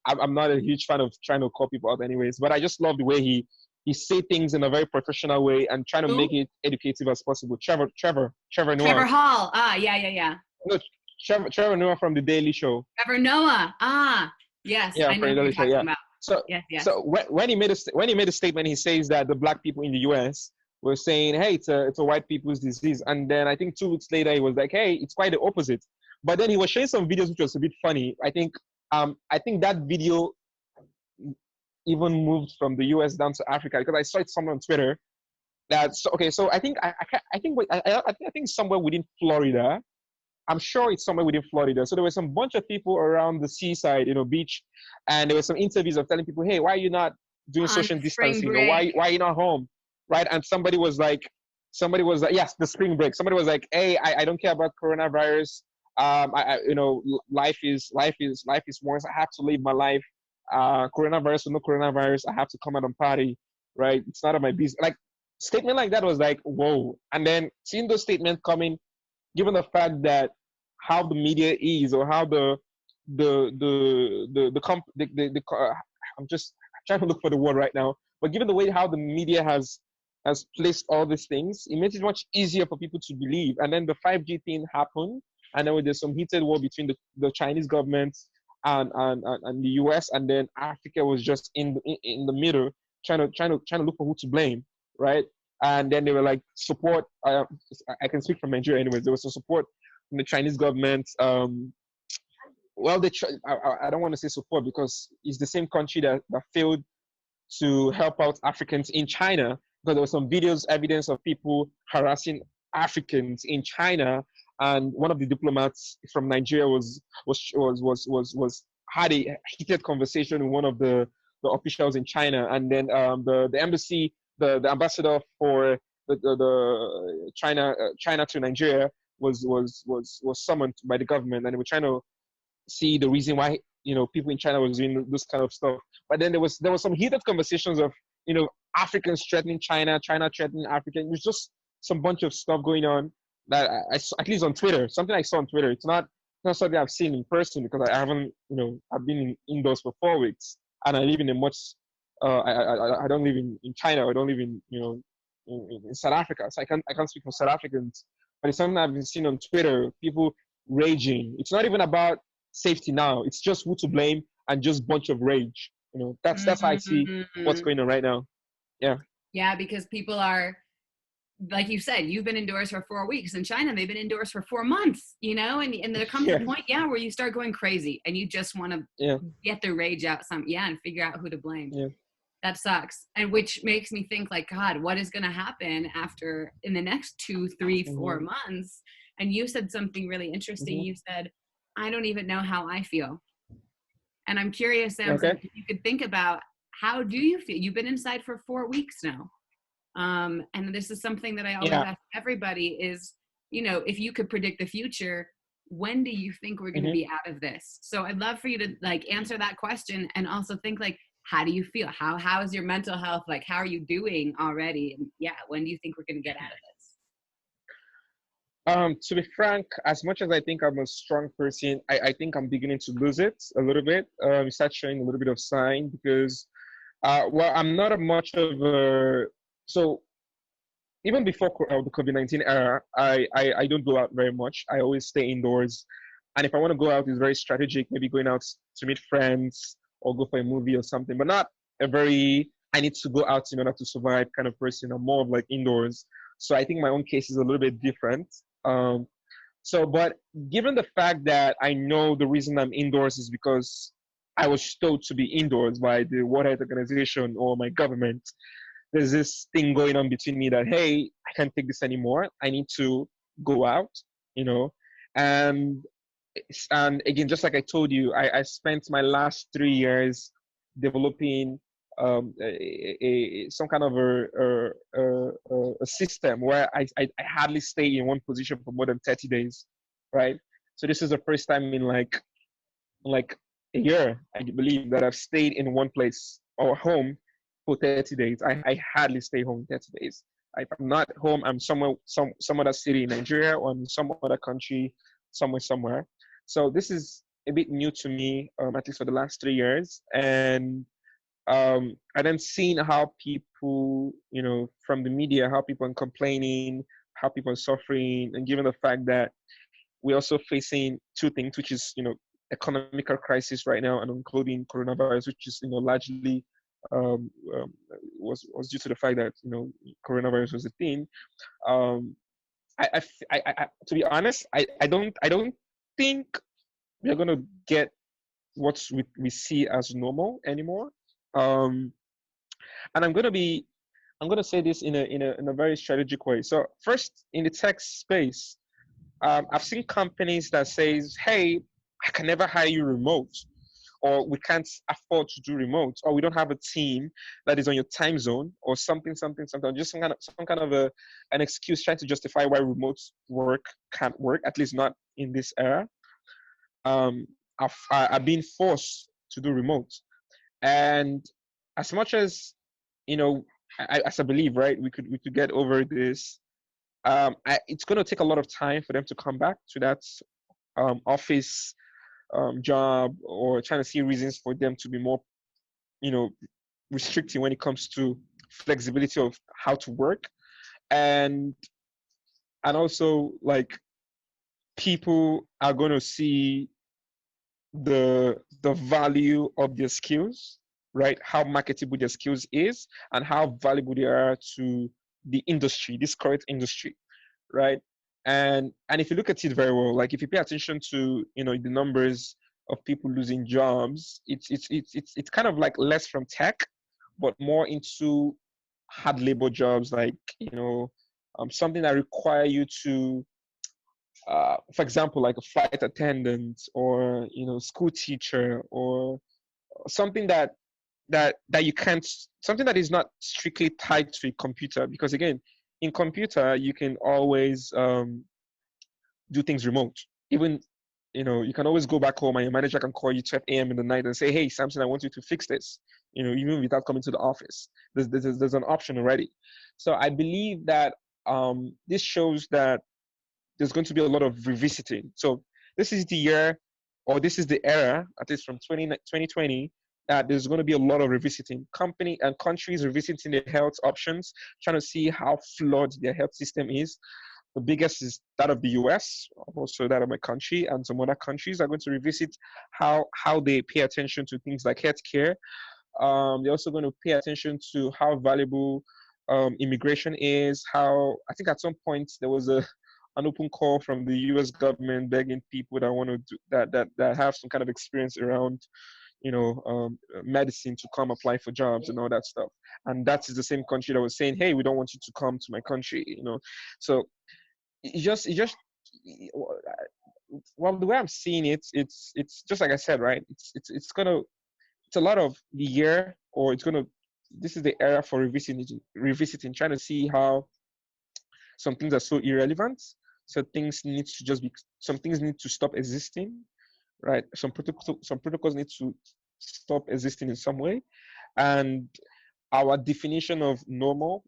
I'm not a huge fan of trying to call people out anyways, but I just love the way he say things in a very professional way and trying to make it educative as possible. Trevor Noah. Trevor Hall. Yeah. No, Trevor Noah from the Daily Show. Trevor Noah. Yes. Yeah, I know from the Daily Show. Yeah. about. So yes. So when he made a statement, he says that the black people in the U.S. were saying, hey, it's a white people's disease. And then I think 2 weeks later, he was like, hey, it's quite the opposite. But then he was showing some videos which was a bit funny. I think that video even moved from the US down to Africa, because I saw it somewhere on Twitter. So I think I think somewhere within Florida. I'm sure it's somewhere within Florida. So there were some bunch of people around the seaside, beach, and there were some interviews of telling people, hey, why are you not doing social distancing? Or why are you not home? Right? And somebody was like, yes, the spring break. Somebody was like, hey, I don't care about coronavirus. Life is once. I have to live my life. Coronavirus or no coronavirus, I have to come out and party. Right? It's none of my business. Like, statement like that was like, whoa. And then seeing those statements coming, given the fact that how the media is, or how I'm just trying to look for the word right now, but given the way how the media has placed all these things, it makes it much easier for people to believe. And then the 5G thing happened, and then there's some heated war between the Chinese government and the US, and then Africa was just in the middle, trying to look for who to blame, right? And then they were like, support. I can speak from Nigeria, anyways. There was some support from the Chinese government. Well, I don't want to say support, because it's the same country that failed to help out Africans in China, because there was some videos, evidence of people harassing Africans in China, and one of the diplomats from Nigeria had a heated conversation with one of the officials in China, and then the embassy, the ambassador for the China to Nigeria was summoned by the government, and they were trying to see the reason why people in China was doing this kind of stuff. But then there was some heated conversations of Africans threatening China threatening Africans. It was just some bunch of stuff going on that I saw, at least on Twitter, something I saw on Twitter. It's not something I've seen in person, because I haven't, I've been indoors for 4 weeks, and I live in a much, I don't live in China, I don't live in South Africa, so I can't speak for South Africans, but it's something I've been seeing on Twitter, people raging. It's not even about safety now, it's just who to blame and just bunch of rage. That's how I see what's going on right now. Yeah, because people are, like you said, you've been indoors for 4 weeks. In China, they've been indoors for 4 months, and there comes a point, where you start going crazy and you just want to get the rage out and figure out who to blame. Yeah. That sucks. And which makes me think, like, God, what is going to happen in the next 2, 3, 4 months? And you said something really interesting. You said, I don't even know how I feel. And I'm curious, Samson, if you could think about, how do you feel? You've been inside for 4 weeks now. And this is something that I always ask everybody is, if you could predict the future, when do you think we're going to be out of this? So I'd love for you to answer that question, and also think how do you feel? How is your mental health? How are you doing already? And when do you think we're going to get out of To be frank, as much as I think I'm a strong person, I think I'm beginning to lose it a little bit. You start showing a little bit of sign because, well, I'm not a much of a, so even before the COVID-19 era, I don't go out very much. I always stay indoors. And if I want to go out, it's very strategic, maybe going out to meet friends or go for a movie or something, but not a very, I need to go out in order to survive kind of person. I'm more of like indoors. So I think my own case is a little bit different. Um, but given the fact that I know the reason I'm indoors is because I was told to be indoors by the World Health Organization or my government, there's this thing going on between me that, hey, I can't take this anymore. I need to go out, you know. And and again, just like I told you, I spent my last 3 years developing some kind of a system where I hardly stay in one position for more than 30 days, right? So this is the first time in like a year, I believe, that I've stayed in one place or home for 30 days. I hardly stay home 30 days. If I'm not home, I'm somewhere, some other city in Nigeria or in some other country, somewhere. So this is a bit new to me, at least for the last 3 years. And then seeing how people, from the media, how people are complaining, how people are suffering, and given the fact that we're also facing two things, which is, economical crisis right now, and including coronavirus, which is, largely um, um, was due to the fact that coronavirus was a thing. Um, to be honest, I don't think we're gonna get what we see as normal anymore. Um, and I'm gonna say this in a very strategic way. So first, in the tech space, I've seen companies that says, "Hey, I can never hire you remote," or "We can't afford to do remote," or "We don't have a team that is on your time zone," or something. Just some kind of an excuse trying to justify why remote work can't work, at least not in this era. I've been forced to do remote, and as much as you know, as I believe, right, we could get over this. It's going to take a lot of time for them to come back to that office job, or trying to see reasons for them to be more, you know, restricting when it comes to flexibility of how to work, and also like people are going to see the value of their skills, right? How marketable their skills is, and how valuable they are to the industry, this current industry, right? And if you look at it very well, like if you pay attention to the numbers of people losing jobs, it's kind of like less from tech, but more into hard labor jobs, like something that require you to, for example, like a flight attendant, or school teacher, or something that you can't, something that is not strictly tied to a computer, because again, in computer you can always do things remote. Even you can always go back home, and your manager can call you 12 a.m. in the night and say, "Hey, Samson, I want you to fix this," even without coming to the office. There's an option already. So I believe that this shows that there's going to be a lot of revisiting. So this is the year, or this is the era, at least from 2020, that there's going to be a lot of revisiting. Company and countries revisiting their health options, trying to see how flawed their health system is. The biggest is that of the US, also that of my country, and some other countries are going to revisit how they pay attention to things like healthcare. They're also going to pay attention to how valuable immigration is. How, I think at some point there was an open call from the U.S. government begging people that want to do, that have some kind of experience around medicine, to come apply for jobs and all that stuff. And that is the same country that was saying, "Hey, we don't want you to come to my country." So it just well, the way I'm seeing it, it's just like I said, right? It's a lot of the year, or it's gonna this is the era for revisiting, trying to see how some things are so irrelevant. So some things need to stop existing, right? Some protocols need to stop existing in some way, and our definition of normal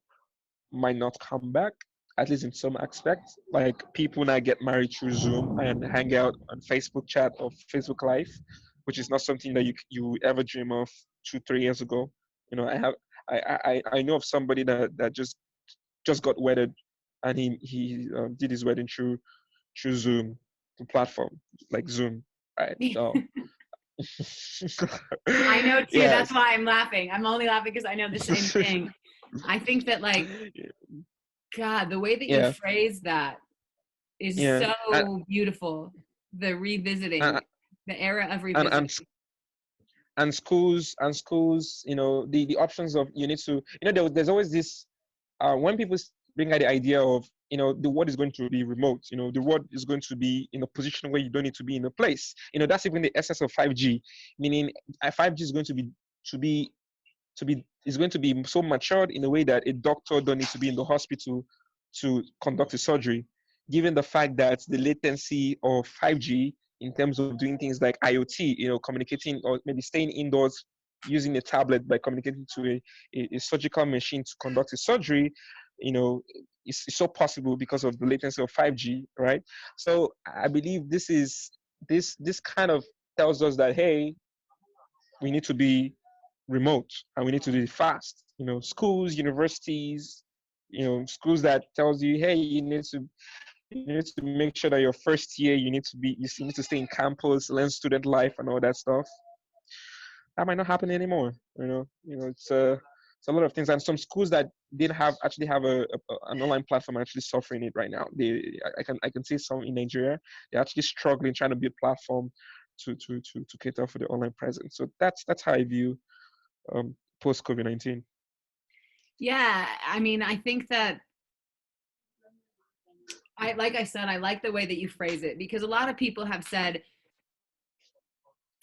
might not come back. at least in some aspects. Like people now get married through Zoom and hang out on Facebook chat or Facebook Live, which is not something that you ever dream of 2 3 years ago. I have I know of somebody that just got wedded, and he did his wedding through Zoom, the platform like Zoom, right? So I know too. That's yes. why I'm laughing. I'm only laughing because I know the same thing. I think that, like, God, the way that you Yeah, phrase that is yeah, so beautiful. The and revisiting, the era of and revisiting. and and schools, the options of you need to, there's always this, when people bring out the idea of, the world is going to be remote, the world is going to be in a position where you don't need to be in a place. That's even the essence of 5G, meaning 5G is going to be is going to be so matured in a way that a doctor don't need to be in the hospital to conduct a surgery, given the fact that the latency of 5G in terms of doing things like IoT, communicating or maybe staying indoors using a tablet by communicating to a surgical machine to conduct a surgery, you know, it's so possible because of the latency of 5G, right? So I believe this kind of tells us that, hey, we need to be remote and we need to do it fast. Schools, universities, schools that tells you, hey, you need to make sure that your first year you need to stay in campus, learn student life and all that stuff. That might not happen anymore. It's a lot of things, and some schools that did actually have an online platform are actually suffering it right now. I can see some in Nigeria. They're actually struggling trying to build platform to cater for the online presence. So that's how I view post COVID-19. Yeah, I mean, I think that like I said, I like the way that you phrase it, because a lot of people have said,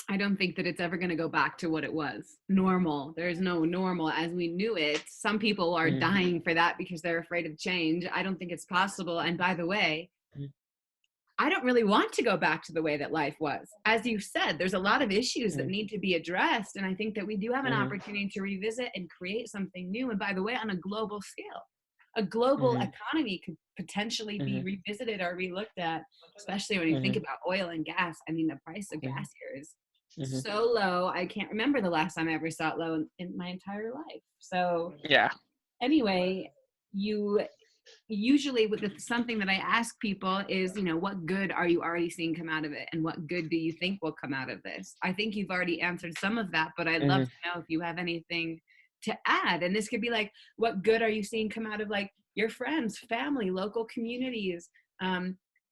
I don't think that it's ever going to go back to what it was normal. There's no normal as we knew it. Some people are Mm-hmm. dying for that because they're afraid of change. I don't think it's possible. And by the way, I don't really want to go back to the way that life was. As you said, there's a lot of issues that need to be addressed. And I think that we do have an Mm-hmm. opportunity to revisit and create something new. And by the way, on a global scale, a global Mm-hmm. economy could potentially be Mm-hmm. revisited or relooked at, especially when you think Mm-hmm. about oil and gas. I mean, the price of gas here is Mm-hmm. so low. I can't remember the last time I ever saw it low in my entire life. So Yeah. anyway, you usually something that I ask people is, what good are you already seeing come out of it, and what good do you think will come out of this? I think you've already answered some of that, but I'd love Mm-hmm. to know if you have anything to add. And this could be like, what good are you seeing come out of, like, your friends, family, local communities,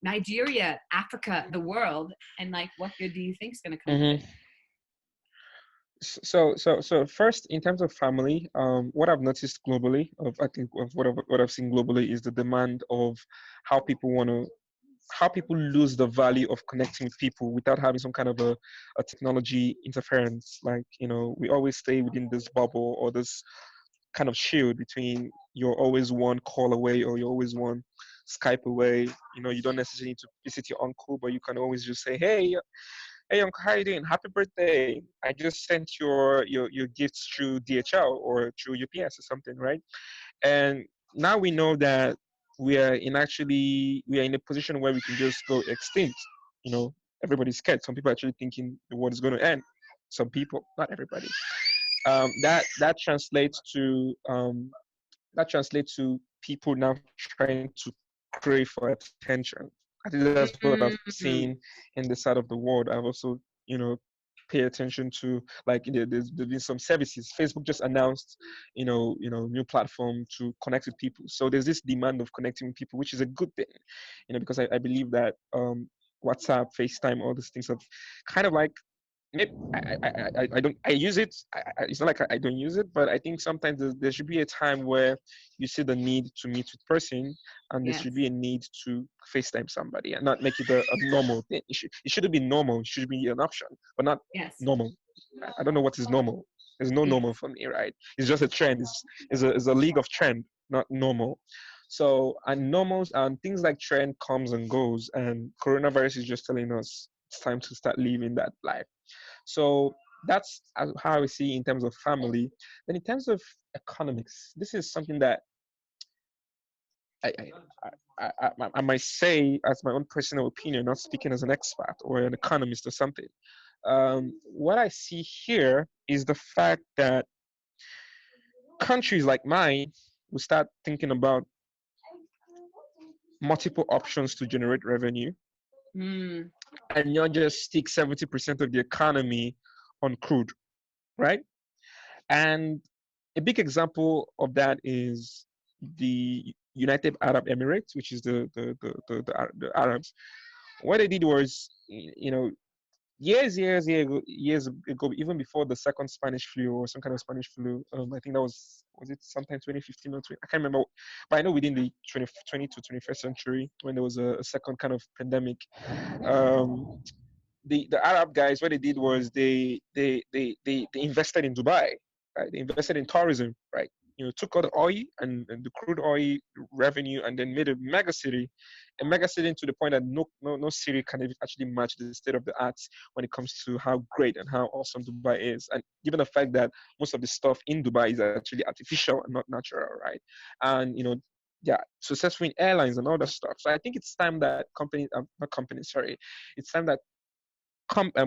Nigeria, Africa, the world, and like, what good do you think is going to come of it? Mm-hmm. So first, in terms of family, what I've noticed globally, I think of what I've seen globally is the demand of how people want to how people lose the value of connecting with people without having some kind of a technology interference. Like, we always stay within this bubble or this kind of shield between you're always one call away or you're always one Skype away. You don't necessarily need to visit your uncle, but you can always just say, hey uncle, how you doing? Happy birthday. I just sent your gifts through DHL or through UPS or something, right? And now we know that we are in a position where we can just go extinct. Everybody's scared. Some people are actually thinking the world is going to end. Some people, not everybody. That translates to people now trying to crave for attention. I think that's what I've seen Mm-hmm. in the side of the world. I've also, pay attention to, like, there's been some services. Facebook just announced, new platform to connect with people. So there's this demand of connecting with people, which is a good thing, because I believe that WhatsApp, FaceTime, all these things have kind of like, maybe I don't I use it. It's not like I don't use it, but I think sometimes there should be a time where you see the need to meet with person, and there Yes. should be a need to FaceTime somebody and not make it a normal thing. It shouldn't be normal. It should be an option, but not Yes. normal. I don't know what is normal. There's no Yes. normal for me, right? It's just a trend. It's a league of trend, not normal. So, and normals and things like trend comes and goes, and coronavirus is just telling us it's time to start living that life. So that's how I see in terms of family. Then in terms of economics, this is something that I, I might say, as my own personal opinion, not speaking as an expert or an economist or something. What I see here is the fact that countries like mine will start thinking about multiple options to generate revenue Mm. and not just stick 70% of the economy on crude, right? And a big example of that is the United Arab Emirates, which is the Arabs. What they did was, years ago, even before the second Spanish flu or some kind of Spanish flu. I think that was it sometime 2015 or 20, I can't remember, but I know within the 20 to 21st century when there was a second kind of pandemic. Um, the Arab guys, what they did was they invested in Dubai, right? They invested in tourism, right? Took all the oil and the crude oil revenue and then made a mega city to the point that no city can actually match the state of the art when it comes to how great and how awesome Dubai is. And given the fact that most of the stuff in Dubai is actually artificial and not natural, right? And yeah, successful in airlines and all that stuff. So I think it's time that companies, not companies, sorry, it's time that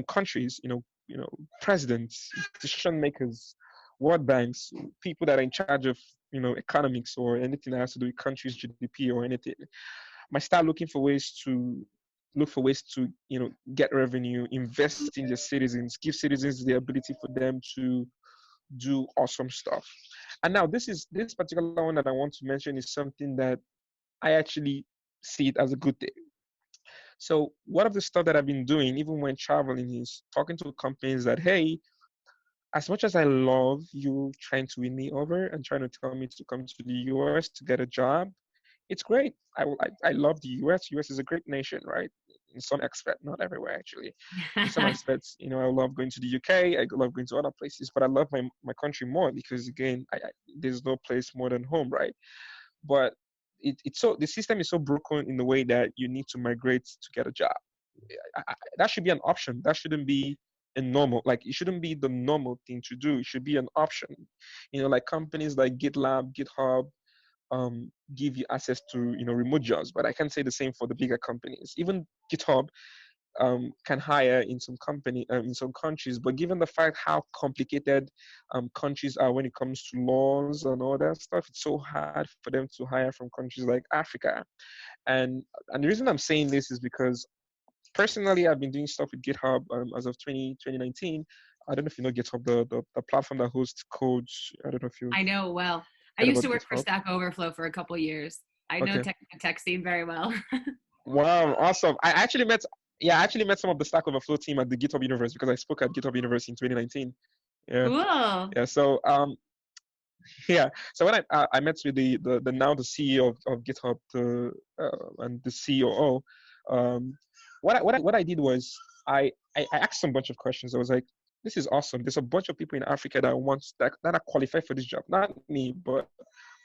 countries, presidents, decision makers, world banks, people that are in charge of, economics or anything that has to do with countries' GDP or anything, might start look for ways to, get revenue, invest in their citizens, give citizens the ability for them to do awesome stuff. And now this particular one that I want to mention is something that I actually see it as a good thing. So one of the stuff that I've been doing, even when traveling, is talking to companies that, hey, as much as I love you trying to win me over and trying to tell me to come to the US to get a job, it's great. I love the US. US is a great nation, right? In some aspects, not everywhere actually. In some aspects, I love going to the UK. I love going to other places, but I love my country more because again, there's no place more than home, right? But it's so the system is so broken in the way that you need to migrate to get a job. That should be an option. That shouldn't be a normal. Like it shouldn't be the normal thing to do. It should be an option. Like companies like GitLab, GitHub, give you access to remote jobs. But I can't say the same for the bigger companies. Even GitHub can hire in some in some countries, but given the fact how complicated countries are when it comes to laws and all that stuff, it's so hard for them to hire from countries like Africa. And the reason I'm saying this is because personally, I've been doing stuff with GitHub as of 2019. I don't know if you know GitHub, the platform that hosts codes. I don't know if you've I know well. I heard used to about work for GitHub. Stack Overflow for a couple years. I know Okay. tech scene very well. Wow, awesome. I actually met some of the Stack Overflow team at the GitHub Universe because I spoke at GitHub Universe in 2019. Yeah. Cool. Yeah. So yeah. So when I met with the now the CEO of GitHub and the COO, what I did was I asked them a bunch of questions. I was like, this is awesome. There's a bunch of people in Africa that are qualified for this job. Not me, but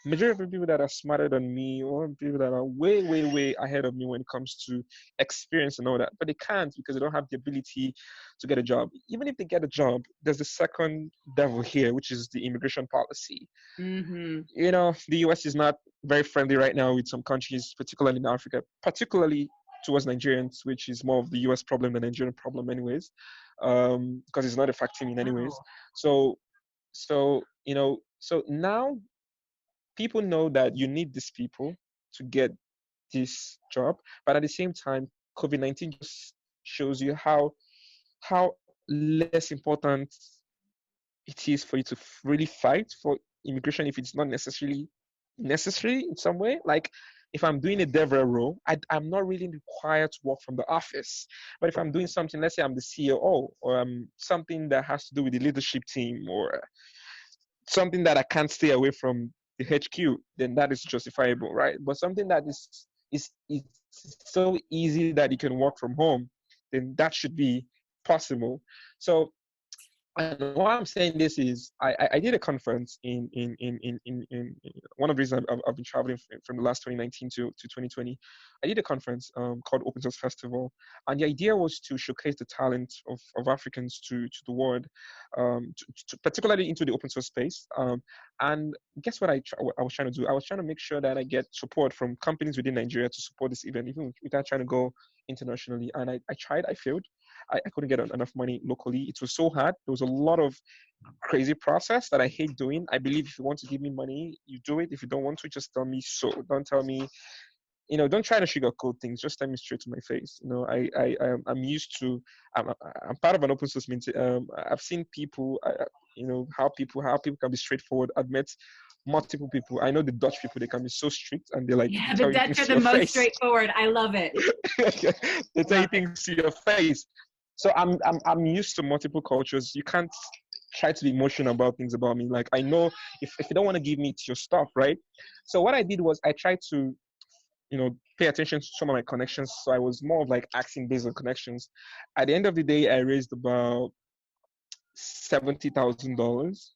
majority of the people that are smarter than me or people that are way ahead of me when it comes to experience and all that. But they can't because they don't have the ability to get a job. Even if they get a job, there's the second devil here, which is the immigration policy. Mm-hmm. The US is not very friendly right now with some countries, particularly in Africa, particularly towards Nigerians, which is more of the US problem than Nigerian problem, anyways, because it's not affecting in anyways. Oh. So now people know that you need these people to get this job, but at the same time, COVID-19 just shows you how less important it is for you to really fight for immigration if it's not necessarily necessary in some way. Like if I'm doing a DevRel role, I'm not really required to work from the office. But if I'm doing something, let's say I'm the COO or something that has to do with the leadership team or something that I can't stay away from the HQ, then that is justifiable, right? But something that is it's so easy that you can work from home, then that should be possible. So And why I'm saying this is I did a conference in one of the reasons I've been traveling from the last 2019 to 2020. I did a conference called Open Source Festival, and the idea was to showcase the talent of Africans to the world, particularly into the open source space. And guess what I was trying to do? I was trying to make sure that I get support from companies within Nigeria to support this event, even without trying to go internationally. And I tried, I failed. I couldn't get enough money locally. It was so hard. There was a lot of crazy process that I hate doing. I believe if you want to give me money, you do it. If you don't want to, just tell me so. Don't tell me, don't try to sugarcoat things. Just tell me straight to my face. I'm used to. I'm part of an open source community. I've seen people. How people can be straightforward. I've met multiple people. I know the Dutch people. They can be so strict, and they like Yeah, the tell you Dutch things are to the your most face. straightforward. I love it. They tell you Love it. things to your face. So I'm used to multiple cultures. You can't try to be emotional about things about me. Like I know if you don't want to give me, it's your stuff, right? So what I did was I tried to pay attention to some of my connections. So I was more of like asking based on connections. At the end of the day, I raised about $70,000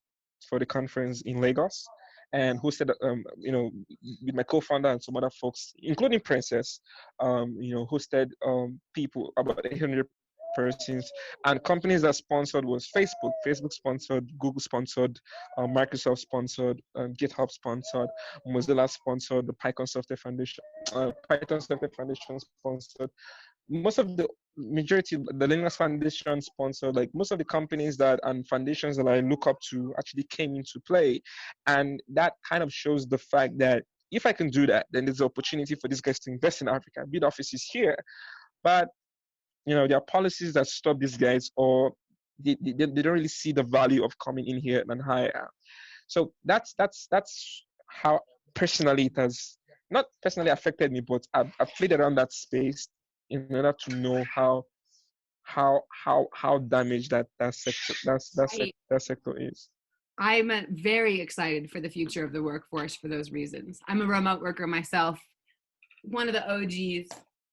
for the conference in Lagos, and hosted, with my co-founder and some other folks, including Princess, hosted people, about 800 persons, and companies that sponsored was Facebook sponsored, Google sponsored, Microsoft sponsored, GitHub sponsored, Mozilla sponsored, the Python Software Foundation sponsored. Most of the majority, the Linux Foundation sponsored, like most of the companies that and foundations that I look up to actually came into play. And that kind of shows the fact that if I can do that, then there's an opportunity for these guys to invest in Africa, build offices here. But there are policies that stop these guys, or they don't really see the value of coming in here and hire. So that's how personally it has not personally affected me, but I've played around that space in order to know how damaged that sector that sector is. I'm very excited for the future of the workforce for those reasons. I'm a remote worker myself, one of the OGs,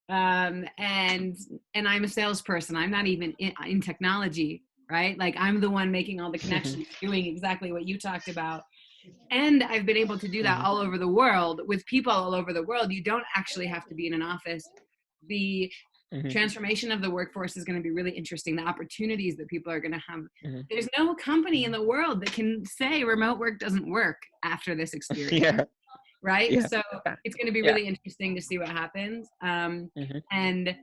and I'm a salesperson. I'm not even in technology, right? Like I'm the one making all the connections, doing exactly what you talked about. And I've been able to do that all over the world with people all over the world. You don't actually have to be in an office. The transformation of the workforce is going to be really interesting. The opportunities that people are going to have. There's no company in the world that can say remote work doesn't work after this experience. Yeah. Right. Yeah. So it's going to be really interesting to see what happens. And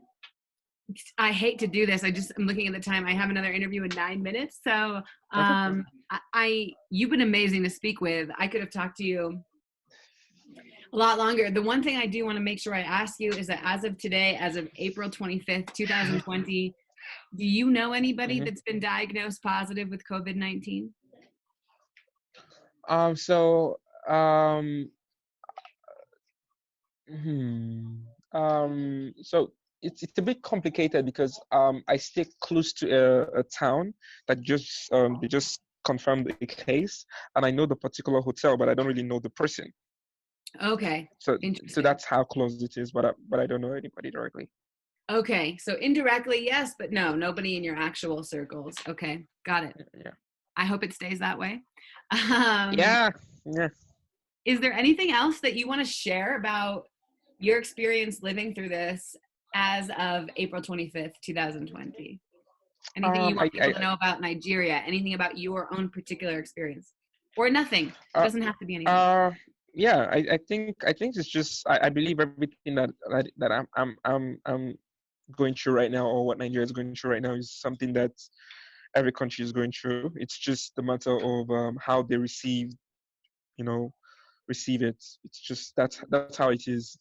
I hate to do this. I'm looking at the time. I have another interview in 9 minutes. So you've been amazing to speak with. I could have talked to you a lot longer. The one thing I do want to make sure I ask you is that as of today, as of April 25th, 2020, do you know anybody that's been diagnosed positive with COVID-19? So it's a bit complicated because I stay close to a town that they just confirmed the case, and I know the particular hotel, but I don't really know the person. Okay. So that's how close it is, but I don't know anybody directly. Okay, so indirectly yes, but no, nobody in your actual circles. Okay, got it. Yeah. I hope it stays that way. Yeah. Is there anything else that you want to share about your experience living through this as of April 25th, 2020? Anything you want people to know about Nigeria? Anything about your own particular experience? Or nothing? It doesn't have to be anything. Yeah, I think it's just I believe everything that I'm going through right now, or what Nigeria is going through right now, is something that every country is going through. It's just the matter of how they receive it. It's just that's how it is.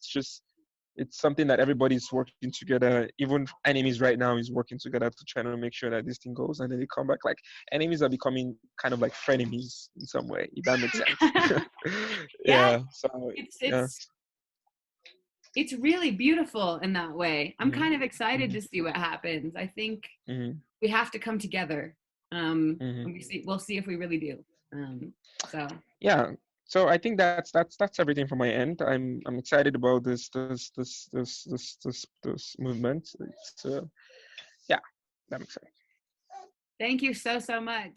It's something that everybody's working together. Even enemies right now is working together to try to make sure that this thing goes, and then they come back. Like enemies are becoming kind of like frenemies in some way, if that makes sense. Yeah. So it's really beautiful in that way. I'm kind of excited to see what happens. I think we have to come together. We'll see if we really do. Yeah. So I think that's everything from my end. I'm excited about this movement. It's, yeah, that makes sense. Thank you so, so much.